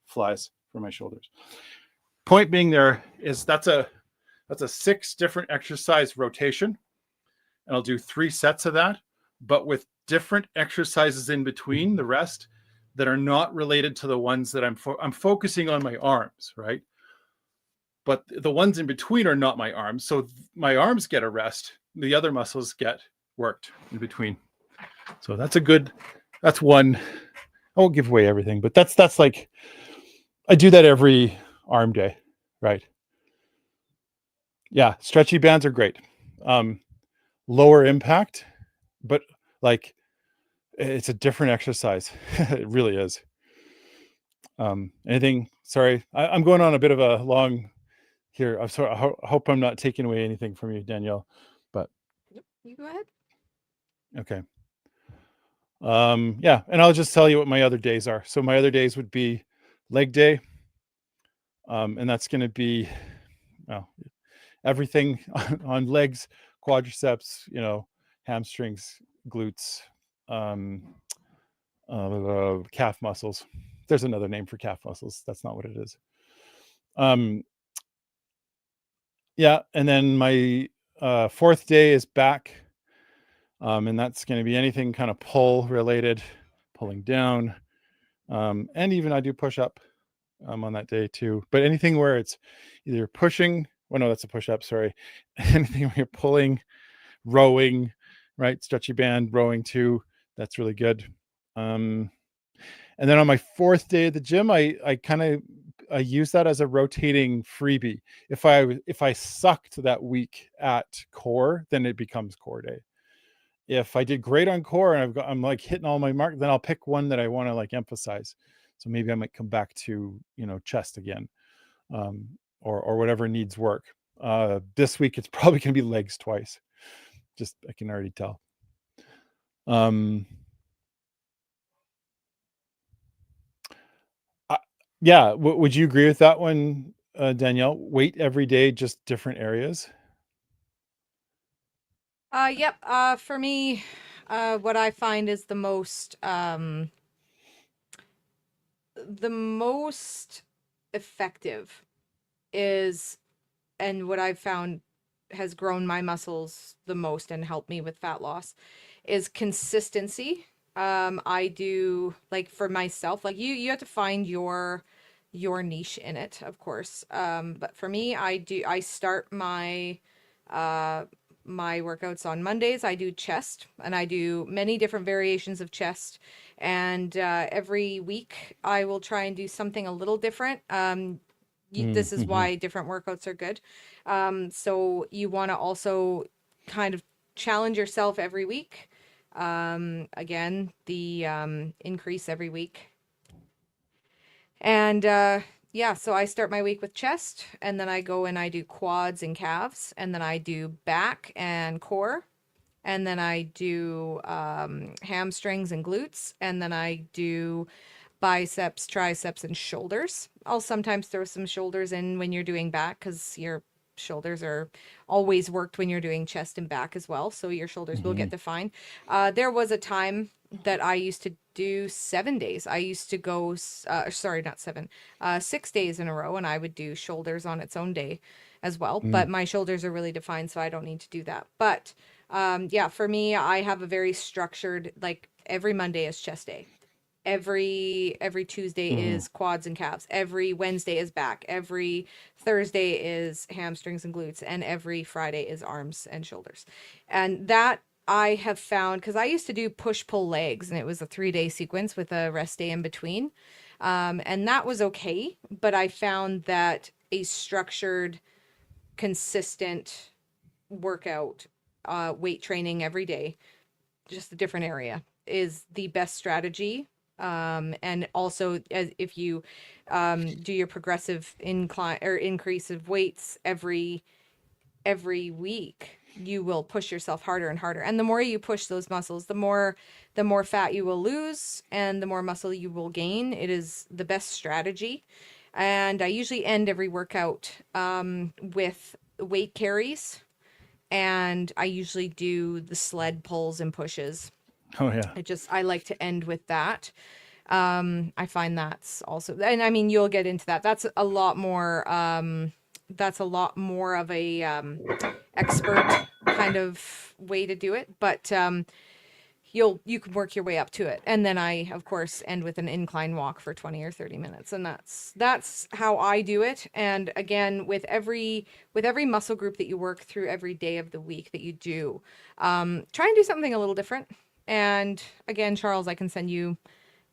flies for my shoulders. Point being there is that's a 6 different exercise rotation, and I'll do 3 sets of that, but with different exercises in between the rest that are not related to the ones that I'm focusing on my arms, right? But the ones in between are not my arms, so my arms get a rest. The other muscles get worked in between. So that's one. I won't give away everything, but that's like I do that every arm day, right? Yeah, stretchy bands are great. Lower impact, but like it's a different exercise. It really is. Anything? Sorry, I'm going on a bit of a long here. I'm sorry. I hope I'm not taking away anything from you, Danielle. But you go ahead. Okay. Yeah, and I'll just tell you what my other days are. So my other days would be leg day, and that's going to be everything on legs, quadriceps, hamstrings, glutes, calf muscles. There's another name for calf muscles. That's not what it is. Yeah, and then my 4th day is back, and that's going to be anything kind of pull related, pulling down, and even I do push up on that day too. But anything where it's either pushing, well, no, that's a push up. Sorry, anything where you're pulling, rowing, right? Stretchy band rowing too. That's really good. And then on my 4th day at the gym, I use that as a rotating freebie. If I sucked that week at core, then it becomes core day. If I did great on core and I'm like hitting all my marks, then I'll pick one that I want to like emphasize. So maybe I might come back to chest again, or whatever needs work. This week it's probably going to be legs twice. Just I can already tell. Yeah, would you agree with that one, Danielle? Weight every day, just different areas. Yep. For me, what I find is the most effective is, and what I've found has grown my muscles the most and helped me with fat loss, is consistency. I do, like, for myself, like you have to find your your niche in it, of course. But for me, I start my my workouts on Mondays. I do chest, and I do many different variations of chest. And every week, I will try and do something a little different. This is Mm-hmm. why different workouts are good. So you want to also kind of challenge yourself every week. Again, the increase every week. And yeah, so I start my week with chest, and then I go and I do quads and calves, and then I do back and core, and then I do hamstrings and glutes, and then I do biceps, triceps, and shoulders. I'll sometimes throw some shoulders in when you're doing back because your shoulders are always worked when you're doing chest and back as well. So your shoulders will Mm-hmm. get defined. There was a time that I used to do 7 days. I used to go, sorry, not seven, 6 days in a row, and I would do shoulders on its own day as well. But my shoulders are really defined, so I don't need to do that. But yeah, for me, I have a very structured, like every Monday is chest day. Every Tuesday Mm-hmm. is quads and calves. Every Wednesday is back. Every Thursday is hamstrings and glutes, and every Friday is arms and shoulders. And that I have found, because I used to do push pull legs, and it was a 3-day sequence with a rest day in between. And that was okay, but I found that a structured, consistent workout, weight training every day, just a different area, is the best strategy. And also, as if you do your progressive incline or increase of weights every week, you will push yourself harder and harder. And the more you push those muscles, the more fat you will lose and the more muscle you will gain. It is the best strategy. And I usually end every workout with weight carries, and I usually do the sled pulls and pushes. Oh yeah. I like to end with that. I find that's also, and I mean, you'll get into that. That's a lot more of a expert kind of way to do it, but you can work your way up to it. And then I, of course, end with an incline walk for 20 or 30 minutes. And that's how I do it. And again, with every muscle group that you work through every day of the week that you do, try and do something a little different. And again, Charles, I can send you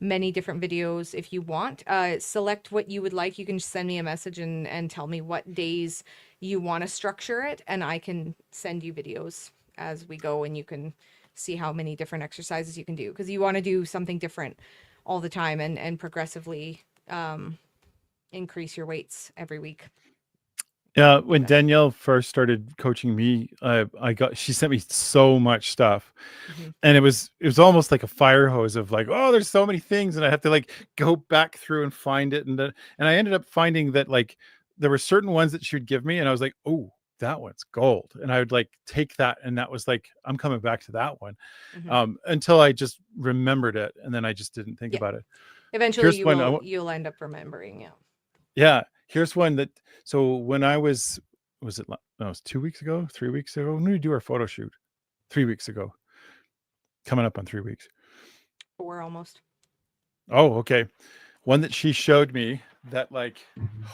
many different videos if you want. Select what you would like. You can just send me a message and tell me what days you want to structure it, and I can send you videos as we go, and you can see how many different exercises you can do, because you want to do something different all the time and progressively increase your weights every week. Yeah, when Danielle first started coaching me, she sent me so much stuff, Mm-hmm. and it was almost like a fire hose of like, oh, there's so many things, and I have to like go back through and find it, and I ended up finding that like there were certain ones that she would give me, and I was like, oh, that one's gold, and I would like take that, and that was like, I'm coming back to that one, Mm-hmm. until I just remembered it, and then I just didn't think Yeah. about it. Eventually, Here's one. you'll end up remembering. Yeah. Yeah, here's one that. So when I was it? No, it was 2 weeks ago, 3 weeks ago. When did we do our photo shoot? 3 weeks ago. Coming up on 3 weeks. 4 almost. Oh, okay. One that she showed me that like,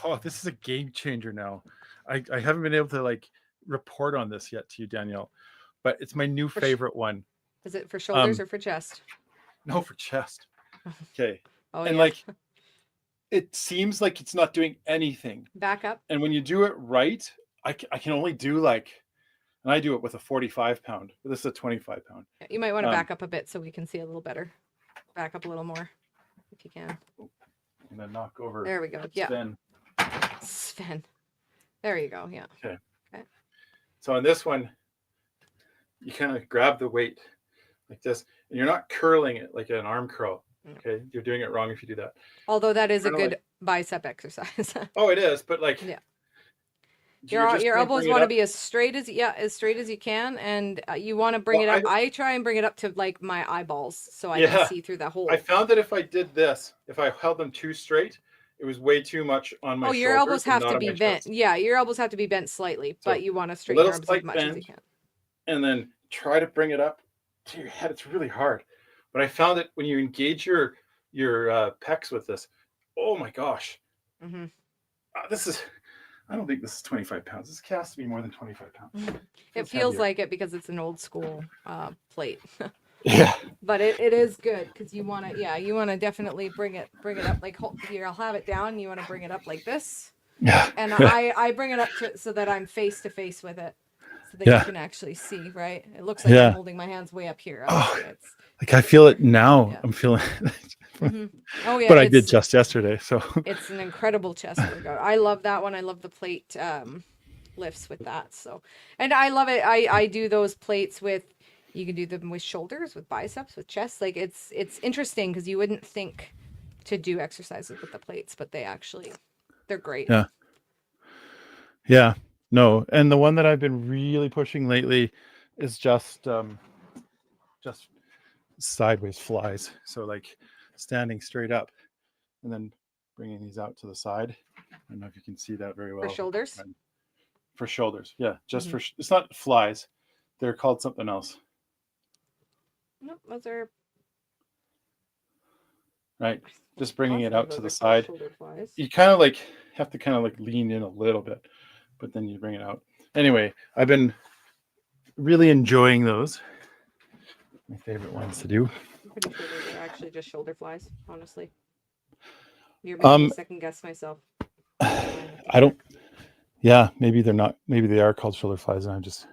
oh, this is a game changer now. I haven't been able to like report on this yet to you, Danielle, but it's my new favorite one. Is it for shoulders Um, or for chest? no, for chest. Okay, Oh and yeah. like, it seems like it's not doing anything, Back up. and when you do it right, I can only do like. And I do it with a 45 pound, but this is a 25 pound. You might want to back up a bit so we can see a little better. Back up a little more if you can. I'm going to knock over. There we go. Sven. Yeah. Sven. There you go. Yeah. Okay. So on this one, you kind of grab the weight like this, and you're not curling it like an arm curl. Okay. You're doing it wrong if you do that. Although that is a Kinda good bicep exercise. Oh, it is. But like, yeah. you're just Your gonna elbows bring it want to up. be as straight as you can, and you want to bring it up. I try and bring it up to like my eyeballs so I can see through the hole. I found that if I did this, if I held them too straight, it was way too much on my shoulders. Your elbows have and to not be on my bent. chest. Yeah, your elbows have to be bent slightly, So but you want to straighten your arms as much as you can. And then try to bring it up to your head. It's really hard. But I found that when you engage your pecs with this, oh my gosh, Mm-hmm. I don't think this is 25 pounds. This has to be more than 25 pounds. Mm-hmm. It Feels feels heavier. like it because it's an old school plate. Yeah. But it is good because you want to definitely bring it up like here. I'll have it down. You want to bring it up like this, Yeah. and I bring it up so that I'm face to face with it, so that you Yeah. can actually see. Right? It looks like I'm Yeah. holding my hands way up here. Oh, Obviously, it's like I feel it now. yeah. I'm feeling Mm-hmm. Oh yeah, but I did just yesterday. So it's an incredible chest workout. I love that one. I love the plate lifts with that. So, and I love it. I do those plates with. You can do them with shoulders, with biceps, with chest. Like it's interesting because you wouldn't think to do exercises with the plates, but they're great. yeah. Yeah. No. And the one that I've been really pushing lately is just sideways flies. So like standing straight up and then bringing these out to the side. I don't know if you can see that very well. For shoulders? For shoulders. Yeah. Just for, it's not flies. They're called something else. Nope, those are right. Just bringing it out to the side. Shoulder flies. You kind of like have to kind of like lean in a little bit, but then you bring it out. Anyway, I've been really enjoying those. My favorite ones to do. I'm pretty sure those are actually just shoulder flies, honestly. You're making me second guess myself. I don't. Yeah, maybe they're not. Maybe they are called shoulder flies, and I'm just.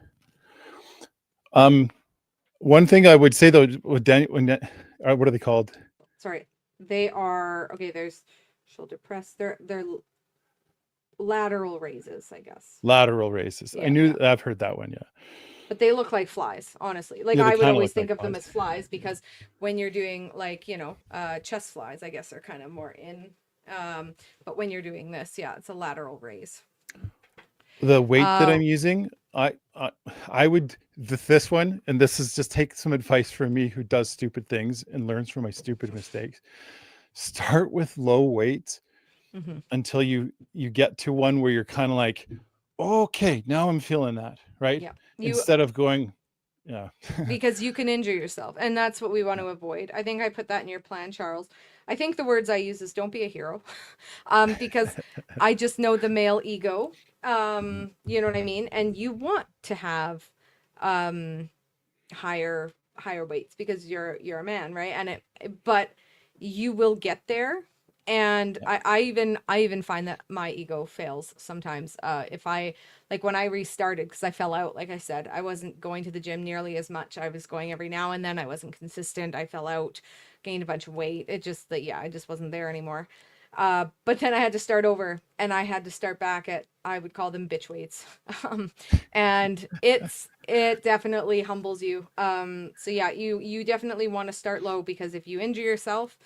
One thing I would say though, what are they called? Sorry, they are okay. There's shoulder press. They're lateral raises, I guess. Lateral raises. Yeah, I knew. I've heard that one. Yeah. But they look like flies, honestly. Like Yeah, I would always think like of them as flies because when you're doing like, chest flies, I guess are kind of more in. But when you're doing this, yeah, it's a lateral raise. The weight that I'm using, I would this one, and this is just take some advice from me who does stupid things and learns from my stupid mistakes. Start with low weights until you get to one where you're kind of like, okay, now I'm feeling that, right? Yeah. Instead of going, yeah. Because you can injure yourself, and that's what we want to avoid. I think I put that in your plan, Charles. I think the words I use is don't be a hero, because I just know the male ego. You know what I mean? And you want to have higher weights because you're a man, right? But you will get there. And I even find that my ego fails sometimes. If I like when I restarted, because I fell out, like I said, I wasn't going to the gym nearly as much. I was going every now and then. I wasn't consistent. I fell out, gained a bunch of weight. I just wasn't there anymore. But then I had to start over, and I had to start back at, I would call them bitch weights. And it definitely humbles you. So yeah, you definitely want to start low, because if you injure yourself,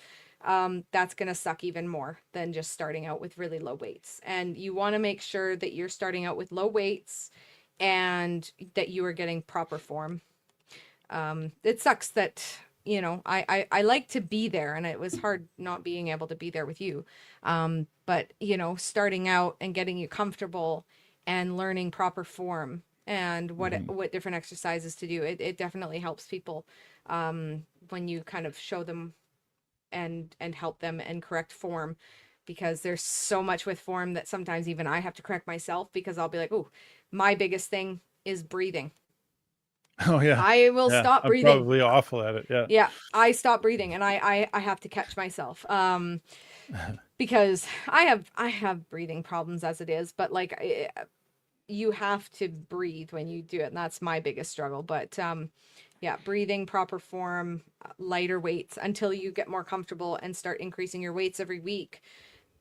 that's going to suck even more than just starting out with really low weights. And you want to make sure that you're starting out with low weights and that you are getting proper form. It sucks that, I like to be there, and it was hard not being able to be there with you. But starting out and getting you comfortable and learning proper form and what different exercises to do, it definitely helps people, when you kind of show them and help them and correct form, because there's so much with form that sometimes even I have to correct myself, because I'll be like, oh, my biggest thing is breathing. Oh yeah. I will stop breathing. I'm probably awful at it. Yeah. Yeah. I stop breathing, and I have to catch myself. Because I have breathing problems as it is, but like you have to breathe when you do it. And that's my biggest struggle. But, yeah, breathing, proper form, lighter weights until you get more comfortable and start increasing your weights every week.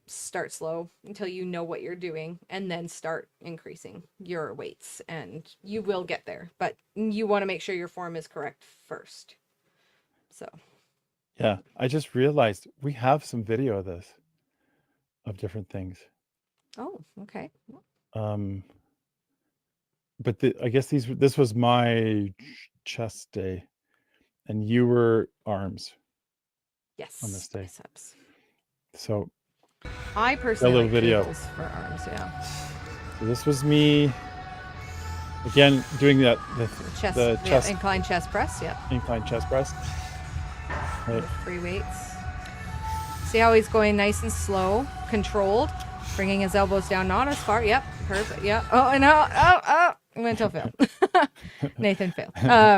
Start slow until you know what you're doing, and then start increasing your weights, and you will get there. But you want to make sure your form is correct first. So. Yeah, I just realized we have some video of this, of different things. Oh, okay. But I guess this was my chest day, and you were arms. Yes. On this day. Biceps. So I personally a little like video cables for arms. Yeah. So this was me again doing that the chest incline chest press. Yeah. Incline chest press. Right. Free weights. See how he's going nice and slow, controlled. Bringing his elbows down, not as far. Yep, perfect. Yep. Oh, and went till fail. Nathan failed.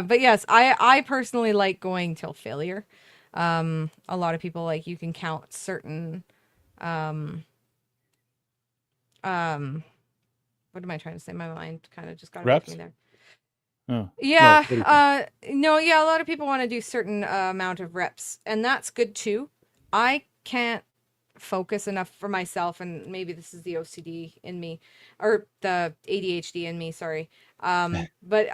But yes, I personally like going till failure. A lot of people like you can count certain what am I trying to say? My mind kind of just got away Reps? from me there. Oh, Yeah. no, what do you think? No, yeah, a lot of people want to do certain amount of reps, and that's good too. I can't focus enough for myself, and maybe this is the OCD in me or the ADHD in me, sorry. But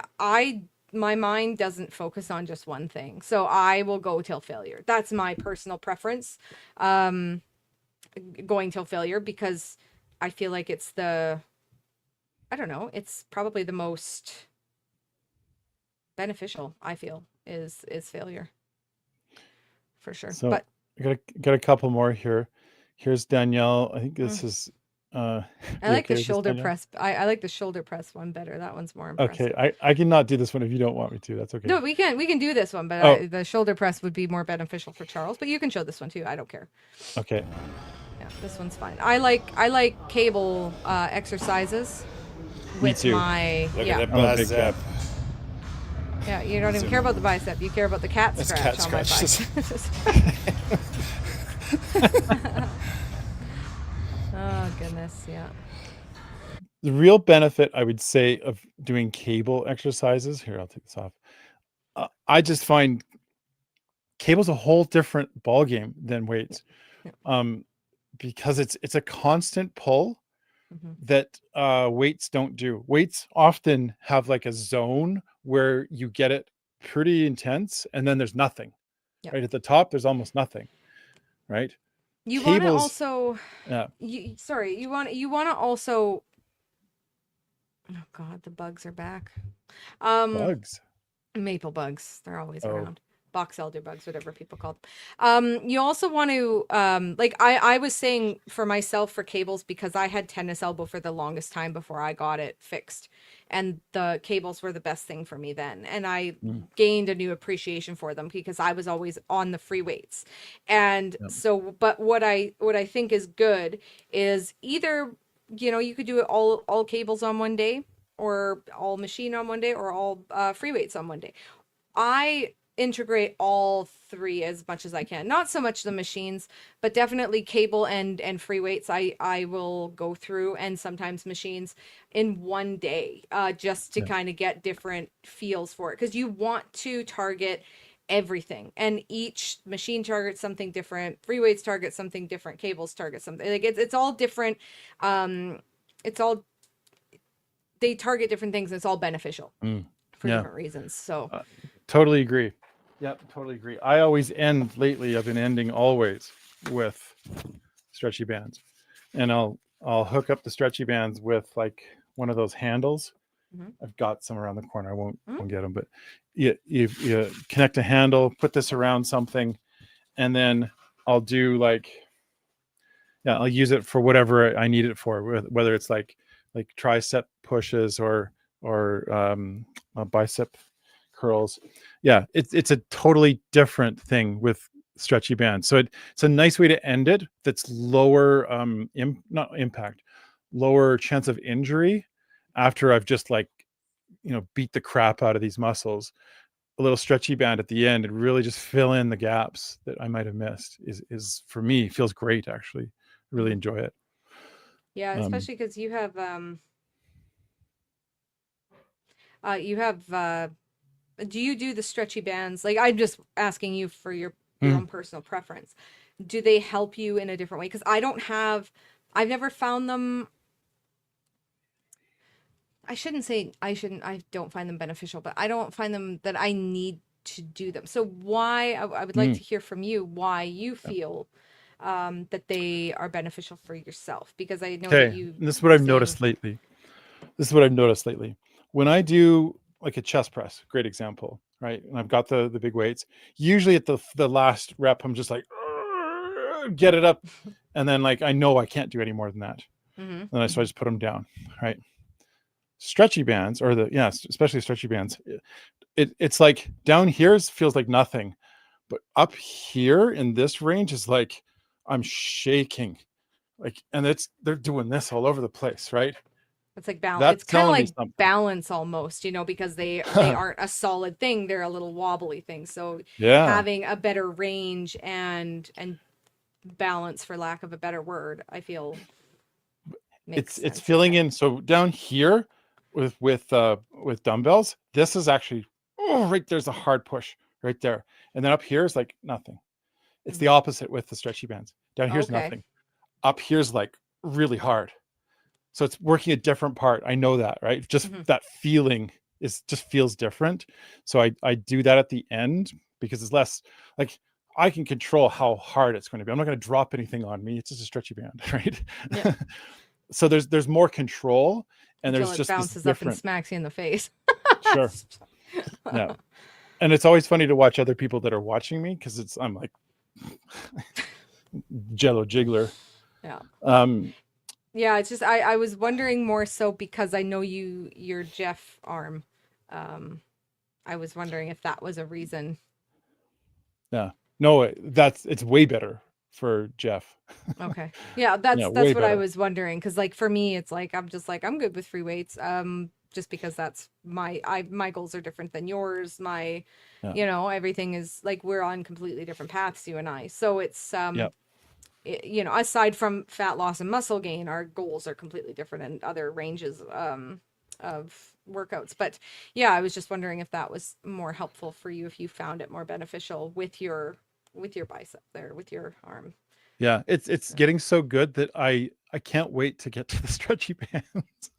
my mind doesn't focus on just one thing. So I will go till failure. That's my personal preference. Going till failure because I feel like it's I don't know, it's probably the most beneficial, I feel, is failure. For sure. So But I got a couple more here. Here's Danielle. I think this is I you like okay the with this, shoulder Danielle? press. I like the shoulder press one better. That one's more Okay, impressive. I cannot do this one if you don't want me to. That's okay. No, we can do this one, but Oh, the shoulder press would be more beneficial for Charles. But you can show this one too. I don't care. okay. Yeah, this one's fine. I like cable exercises Me with too. my Look yeah. at that I'm a big bicep. Yeah, you don't even Zoom care in. about the bicep. You care about the cat That's scratch cat on my scratches. bicep. Oh goodness, yeah. The real benefit, I would say, of doing cable exercises. Here, I'll take this off. I just find cable's a whole different ball game than weights, Yeah. because it's a constant pull Hmm. that weights don't do. Weights often have like a zone where you get it pretty intense, and then there's nothing. Yeah. Right at the top, there's almost nothing. Right? You want to Cables, also yeah, you want to also oh god, the bugs are back. bugs. Maple bugs, they're always Oh, around. Box elder bugs, whatever people call them. You also want to like I was saying for myself for cables because I had tennis elbow for the longest time before I got it fixed, and the cables were the best thing for me then, and I mm, gained a new appreciation for them because I was always on the free weights. And yep, so but what I think is good is either you could do it all cables on one day, or all machine on one day, or all free weights on one day. I integrate all three as much as I can. Not so much the machines, but definitely cable and free weights. I will go through, and sometimes machines in one day, just to yeah, kind of get different feels for it, because you want to target everything, and each machine targets something different. Free weights target something different. Cables target something, like it's all different. It's all, they target different things, and it's all beneficial mm, for yeah. different reasons. So Totally agree. Yep, totally agree. I always end lately. I've been ending always with stretchy bands, and I'll hook up the stretchy bands with like one of those handles. mhm. I've got some around the corner. I won't Mhm. get them, but you connect a handle, put this around something, and then I'll do like, yeah, I'll use it for whatever I need it for, whether it's like tricep pushes or bicep curls. Yeah, it's a totally different thing with stretchy bands. So it's a nice way to end it. That's lower not impact, lower chance of injury after I've just like beat the crap out of these muscles. A little stretchy band at the end and really just fill in the gaps that I might have missed is for me feels great actually. Really enjoy it. Yeah, Um, especially because you have do you do the stretchy bands? Like, I'm just asking you for your mm, own personal preference. Do they help you in a different way? Because I've never found them. I don't find them beneficial, but I don't find them that I need to do them. So why, I would like mm, to hear from you why you yeah. feel that they are beneficial for yourself, because I know that Okay, you and this is what were I've saying. noticed lately. When I do like a chest press, great example, right? And I've got the big weights. Usually at the last rep, I'm just like, get it up, and then like I know I can't do any more than that. Hmm. And so I just put them down, right? Stretchy bands, or especially stretchy bands. It's like down here feels like nothing, but up here in this range is like I'm shaking. like, and they're doing this all over the place, right? It's like balance. That's It's kind of telling me like something. balance almost, because they aren't a solid thing. They're a little wobbly thing. So Yeah, having a better range and balance, for lack of a better word, I feel makes it's sense. filling Okay. in. So down here with dumbbells, this is actually, oh, right there's a hard push right there, and then up here is like nothing. It's the opposite with the stretchy bands. Down here's Okay. nothing. Up here's like really hard. So it's working a different part. I know that, right? Just that feeling just feels different. So I do that at the end because it's less like I can control how hard it's going to be. I'm not going to drop anything on me. It's just a stretchy band, right? Yeah. So there's more control, and Until there's it just this bounces up and different. smacks you in the face. Sure. Yeah. And it's always funny to watch other people that are watching me because I'm like Jello jiggler. Yeah. Um, Yeah, it's just I was wondering more so because I know your Jeff arm. I was wondering if that was a reason. yeah. No, it's way better for Jeff. Okay. Yeah, Yeah, that's way what I better. was wondering, because like for me it's like I'm just like I'm good with free weights. Just because that's my goals are different than yours. My Yeah. everything is like we're on completely different paths, you and I. So it's Yeah. aside from fat loss and muscle gain, our goals are completely different and other ranges of workouts. But yeah, I was just wondering if that was more helpful for you, if you found it more beneficial with your bicep there, with your arm. Yeah. It's Yeah. getting so good that I can't wait to get to the stretchy bands.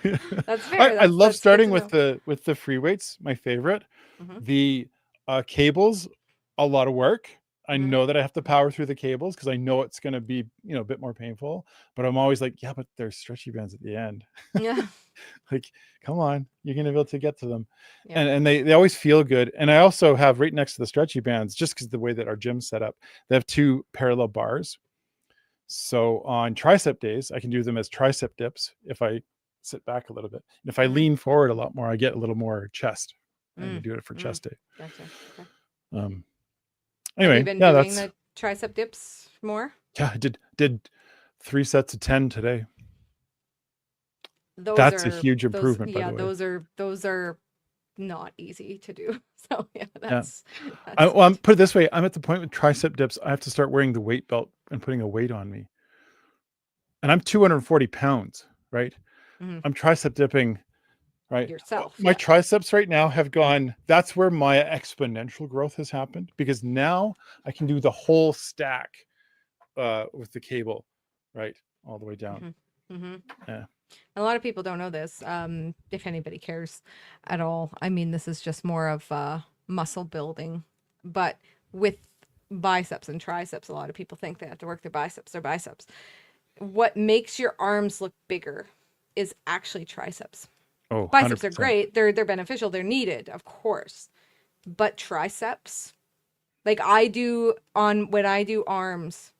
That's fair. I love That's good starting to know. with the free weights, my favorite. Hmm. The cables, a lot of work. I Hmm. know that I have to power through the cables because I know it's going to be, a bit more painful, but I'm always like, yeah, but there's stretchy bands at the end. Yeah. Like, come on, you're going to be able to get to them. Yeah. And they always feel good. And I also have right next to the stretchy bands, just because the way that our gym's set up, they have two parallel bars. So on tricep days, I can do them as tricep dips if I sit back a little bit. And if I Hmm. lean forward a lot more, I get a little more chest. I can Mm. do it for Mm. chest day. Gotcha. Okay. Um, Have you anyway, been yeah, doing that's the tricep dips more? yeah. I did 3 sets of 10 today. Those That's a are huge those improvement, by yeah, the way. those are not easy to do. So yeah, Yeah. that's Well, good. put it this way: I'm at the point with tricep dips. I have to start wearing the weight belt and putting a weight on me. And I'm 240 pounds, right? Mhm. I'm tricep dipping, right? Yourself, My yeah. triceps right now have gone. That's where my exponential growth has happened because now I can do the whole stack with the cable, right, all the way down. Hmm. Hmm. Yeah. A lot of people don't know this. If anybody cares at all, I mean, this is just more of muscle building. But with biceps and triceps, a lot of people think they have to work their biceps or biceps. What makes your arms look bigger is actually triceps. Oh, Biceps are 100%. great. They're beneficial. They're needed, of course. But triceps, like I do on when I do arms,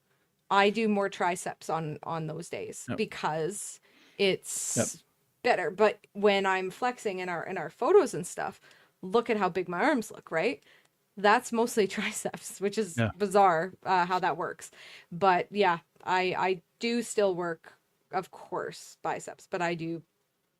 I do more triceps on those days Yep. because Yep. it's better. But when I'm flexing in our photos and stuff, look at how big my arms look, right? That's mostly triceps, which is Yeah. bizarre how that works. But yeah, I do still work, of course, biceps, but I do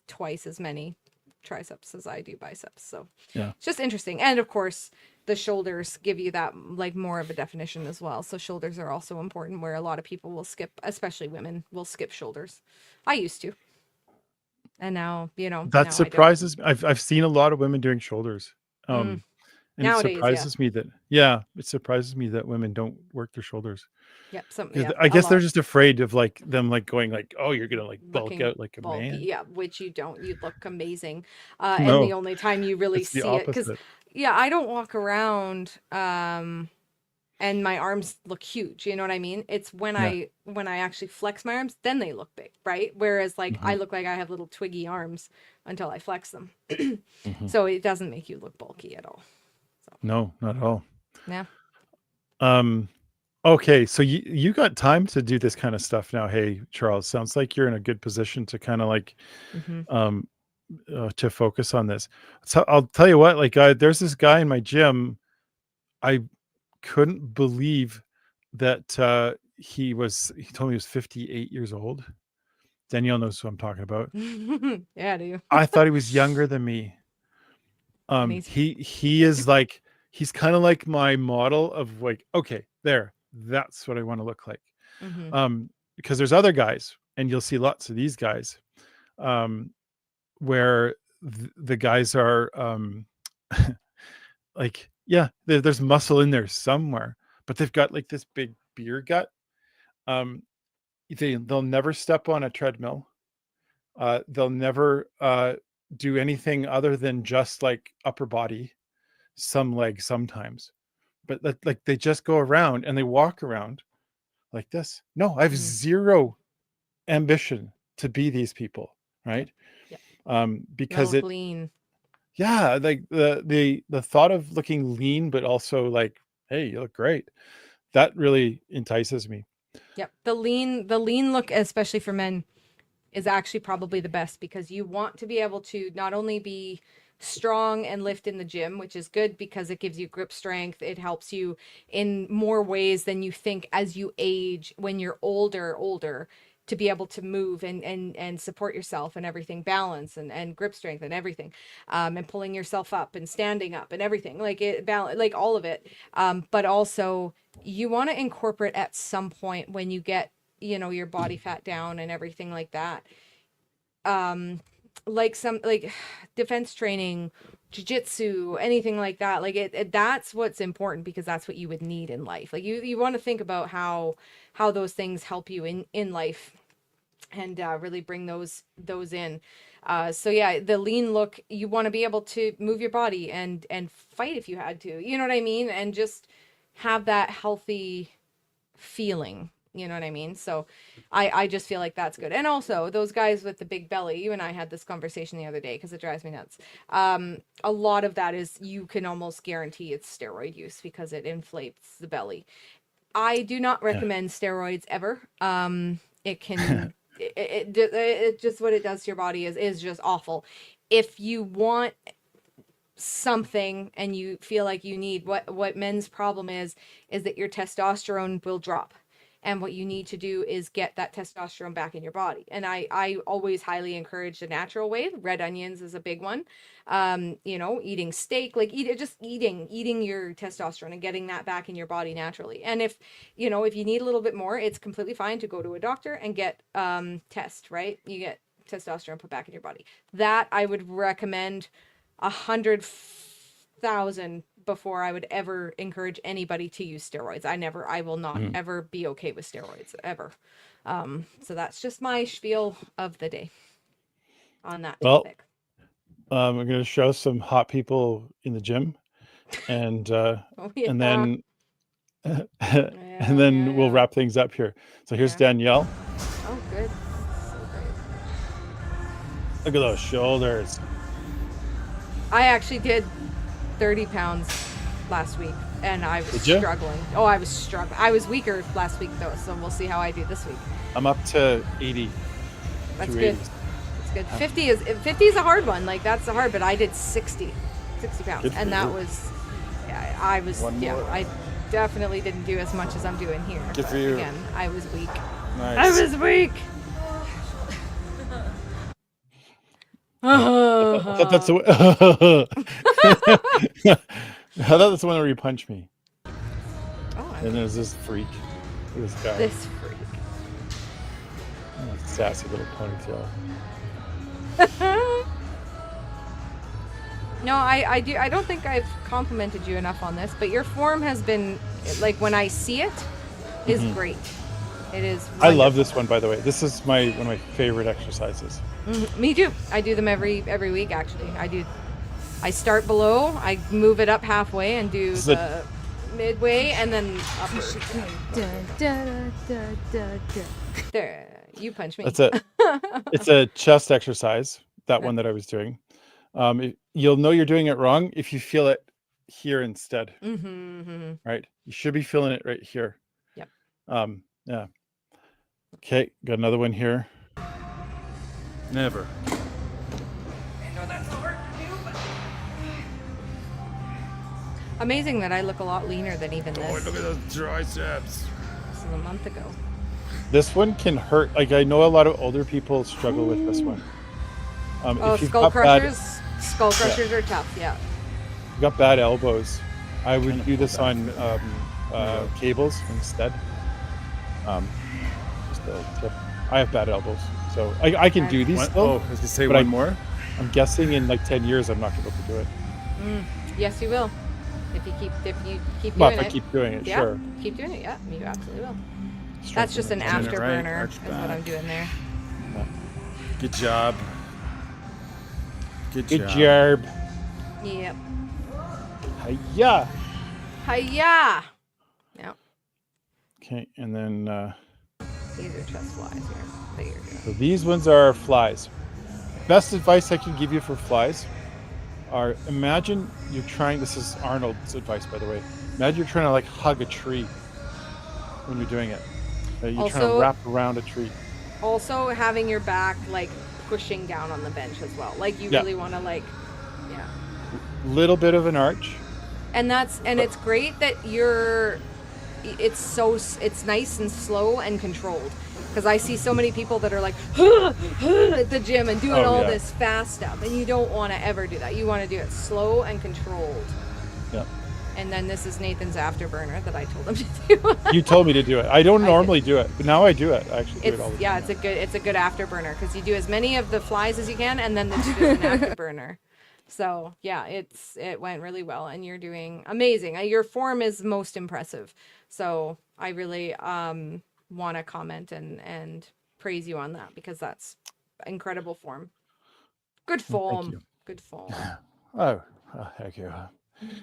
twice as many triceps as I do biceps. So Yeah. it's just interesting. And of course, the shoulders give you that like more of a definition as well. So shoulders are also important, where a lot of people will skip, especially women will skip shoulders. I used to. And now, That now I don't. surprises me. I've seen a lot of women doing shoulders. Mm, And it nowadays, yeah. surprises me that it surprises me that women don't work their shoulders. Yep, Because yeah, I a guess they're lot. just afraid of like them like going like, oh, you're gonna like bulk Looking out like a bulky, man. yeah, which you don't. You look amazing. And the No, only time you really it's the see it, because opposite. yeah, I don't walk around and my arms look huge, you know what I mean? It's when Yeah. I actually flex my arms, then they look big, right? Whereas like I Mhm. look like I have little twiggy arms until I flex them. Mhm. So it doesn't make you look bulky at all. So No, not at all. yeah. Um, okay, so you got time to do this kind of stuff now. Hey, Charles, sounds like you're in a good position to kind of like Hmm. um to focus on this. So I'll tell you what, like there's this guy in my gym. I couldn't believe that he told me he was 58 years old. Danielle knows who I'm talking about. Yeah, I do. I thought he was younger than me. And he's He is like, he's kind of like my model of like, okay, that's what I want to look like. Because there's other guys, and you'll see lots of these guys, where the guys are like, yeah, there's muscle in there somewhere, but they've got like this big beer gut. They'll never step on a treadmill. They'll never do anything other than just like upper body, some legs sometimes, but like they just go around and they walk around like this. No, I have zero ambition to be these people, right? Because it lean. Yeah, like the thought of looking lean, but also like, hey, you look great, that really entices me. Yep. The lean look, especially for men, is actually probably the best, because you want to be able to not only be strong and lift in the gym, which is good because it gives you grip strength. It helps you in more ways than you think as you age, when you're older, to be able to move and support yourself and everything, balance and grip strength and everything, and pulling yourself up and standing up and everything, like it balance, like all of it. But also you want to incorporate at some point, when you get, you know, your body fat down and everything like that, like some like defense training, jiu-jitsu, anything like that. Like that's what's important, because that's what you would need in life. Like you want to think about how those things help you in life, and really bring those in. So yeah, the lean look, you want to be able to move your body and fight if you had to, you know what I mean, and just have that healthy feeling, you know what I mean? So I just feel like that's good. And also those guys with the big belly, you and I had this conversation the other day, because it drives me nuts. A lot of that is, you can almost guarantee it's steroid use, because it inflates the belly. I do not recommend steroids ever. It can it just, what it does to your body is just awful. If you want something and you feel like you need, what men's problem is that your testosterone will drop, and what you need to do is get that testosterone back in your body. And I always highly encourage the natural way. Red onions is a big one. You know, eating steak, like eating your testosterone and getting that back in your body naturally. And if you need a little bit more, it's completely fine to go to a doctor and get test, right? You get testosterone put back in your body. That I would recommend 100,000 before I would ever encourage anybody to use steroids. I will not ever be okay with steroids ever. So that's just my spiel of the day on that topic. I'm going to show some hot people in the gym, and and then we'll wrap things up here. So here's Danielle. Oh, good. So great. Look at those shoulders. I actually did 30 pounds last week, and I was struggling. Oh, I was struggling. I was weaker last week, though, so we'll see how I do this week. I'm up to 80. That's good. That's good. 50 is a hard one. Like, that's hard, but I did 60 pounds, and that was, I definitely didn't do as much as I'm doing here. Good for you. Again, I was weak. Nice. I was weak. I thought that's the one where you punch me. Oh, and there's this freak. This guy. This freak. Oh, sassy little ponytail. No, I don't think I've complimented you enough on this, but your form has been, like, when I see it, is great. It is wonderful. I love this one, by the way. This is one of my favorite exercises. Me too. I do them every week, actually. I start below, I move it up halfway and do the midway, and then upper. There, you punch me. That's it. It's a chest exercise, that one that I was doing. You'll know you're doing it wrong if you feel it here instead. Right? You should be feeling it right here. Yep. Yeah. Okay, got another one here. Never. I know that's hard to do, but... Amazing that I look a lot leaner than even this. Oh, look at those triceps. So was a month ago. This one can hurt. Like I know a lot of older people struggle with this one. Oh, If you've skull got crushers. Skull crushers are tough. Yeah. you've got bad elbows, I would Kinda do this pull on cables instead. Just a tip. I have bad elbows, so I can do these One, still. oh, I was gonna say but one more. I'm guessing in like 10 years I'm not gonna be able to do it. Yes, you will. If you keep Well, doing if I it. keep doing it, Yeah. sure. Keep doing it. Yeah, you absolutely will. That's Strengthen just an it. Turn it right, afterburner. arch Is what back. I'm doing there. Good job. Good Good job. job. Yep. Hiya. Hiya! Yeah. Okay, and then These are chest flies here. There you so these ones are flies. Best advice I can give you for flies are imagine you're trying, this is Arnold's advice by the way, imagine you're trying to like hug a tree when you're doing it. You're trying to Also- wrap around a tree. Also, having your back like pushing down on the bench as well. Like you Yeah. really want to like, yeah. Little bit of an arch. And it's great that it's nice and slow and controlled. Because I see so many people that are like at the gym and doing Oh, all yeah. this fast stuff, and you don't want to ever do that. You want to do it slow and controlled. Yeah. And then this is Nathan's afterburner that I told him to do. You told me to do it. I don't I did. normally do it, but now I do it. I actually do it all the time. It's a good afterburner because you do as many of the flies as you can, and then there's just an afterburner. So yeah, it went really well, and you're doing amazing. Your form is most impressive. So I really want to comment and praise you on that because that's incredible form. Good Well, form. thank you. Good form. Oh, thank you.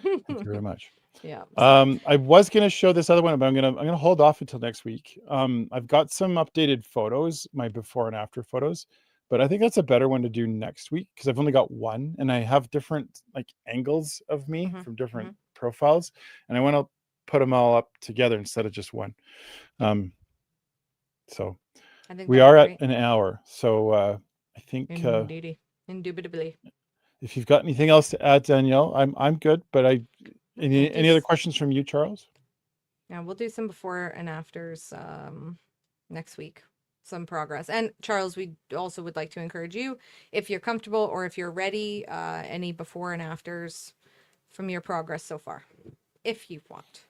Thank you very much. Yeah. I was gonna show this other one, but I'm gonna hold off until next week. I've got some updated photos, my before and after photos, but I think that's a better one to do next week because I've only got one, and I have different like angles of me Mhm, from different profiles, and I want to put them all up together instead of just one. So I think we that'd are be at an hour, so I think great. Indeedy. Indubitably. if you've got anything else to add, Danielle, I'm good. But any other questions from you, Charles? Yeah, we'll do some before and afters next week. Some progress. And Charles, we also would like to encourage you, if you're comfortable or if you're ready, any before and afters from your progress so far, if you want.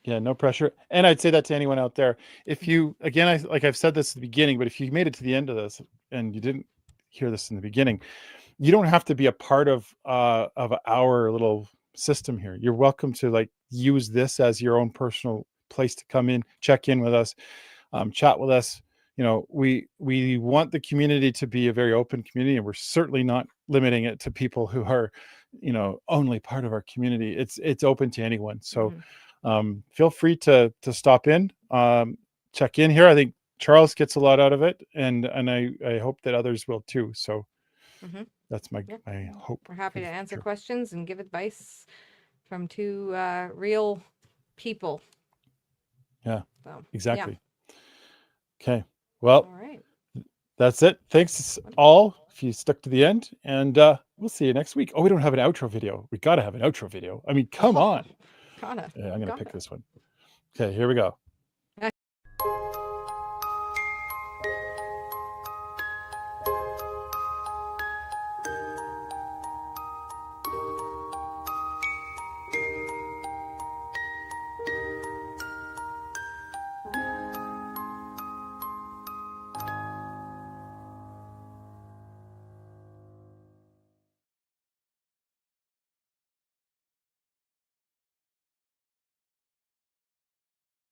Yeah, no pressure. And I'd say that to anyone out there. If you, again, I've said this at the beginning, but if you made it to the end of this and you didn't hear this in the beginning, you don't have to be a part of our little system here. You're welcome to like use this as your own personal place to come in, check in with us, chat with us. You know, we want the community to be a very open community, and we're certainly not limiting it to people who are, you know, only part of our community. It's open to anyone. So feel free to stop in, check in here. I think Charles gets a lot out of it, and I hope that others will too. So that's my hope. We're happy for to the answer future. questions and give advice from two real people. Yeah, So, exactly. Okay, well, All right. that's it. Thanks all if you stuck to the end, and we'll see you next week. Oh, we don't have an outro video. We got to have an outro video. I mean, come on. Gotta. Yeah, I'm gonna Gotta. pick this one. Okay, here we go.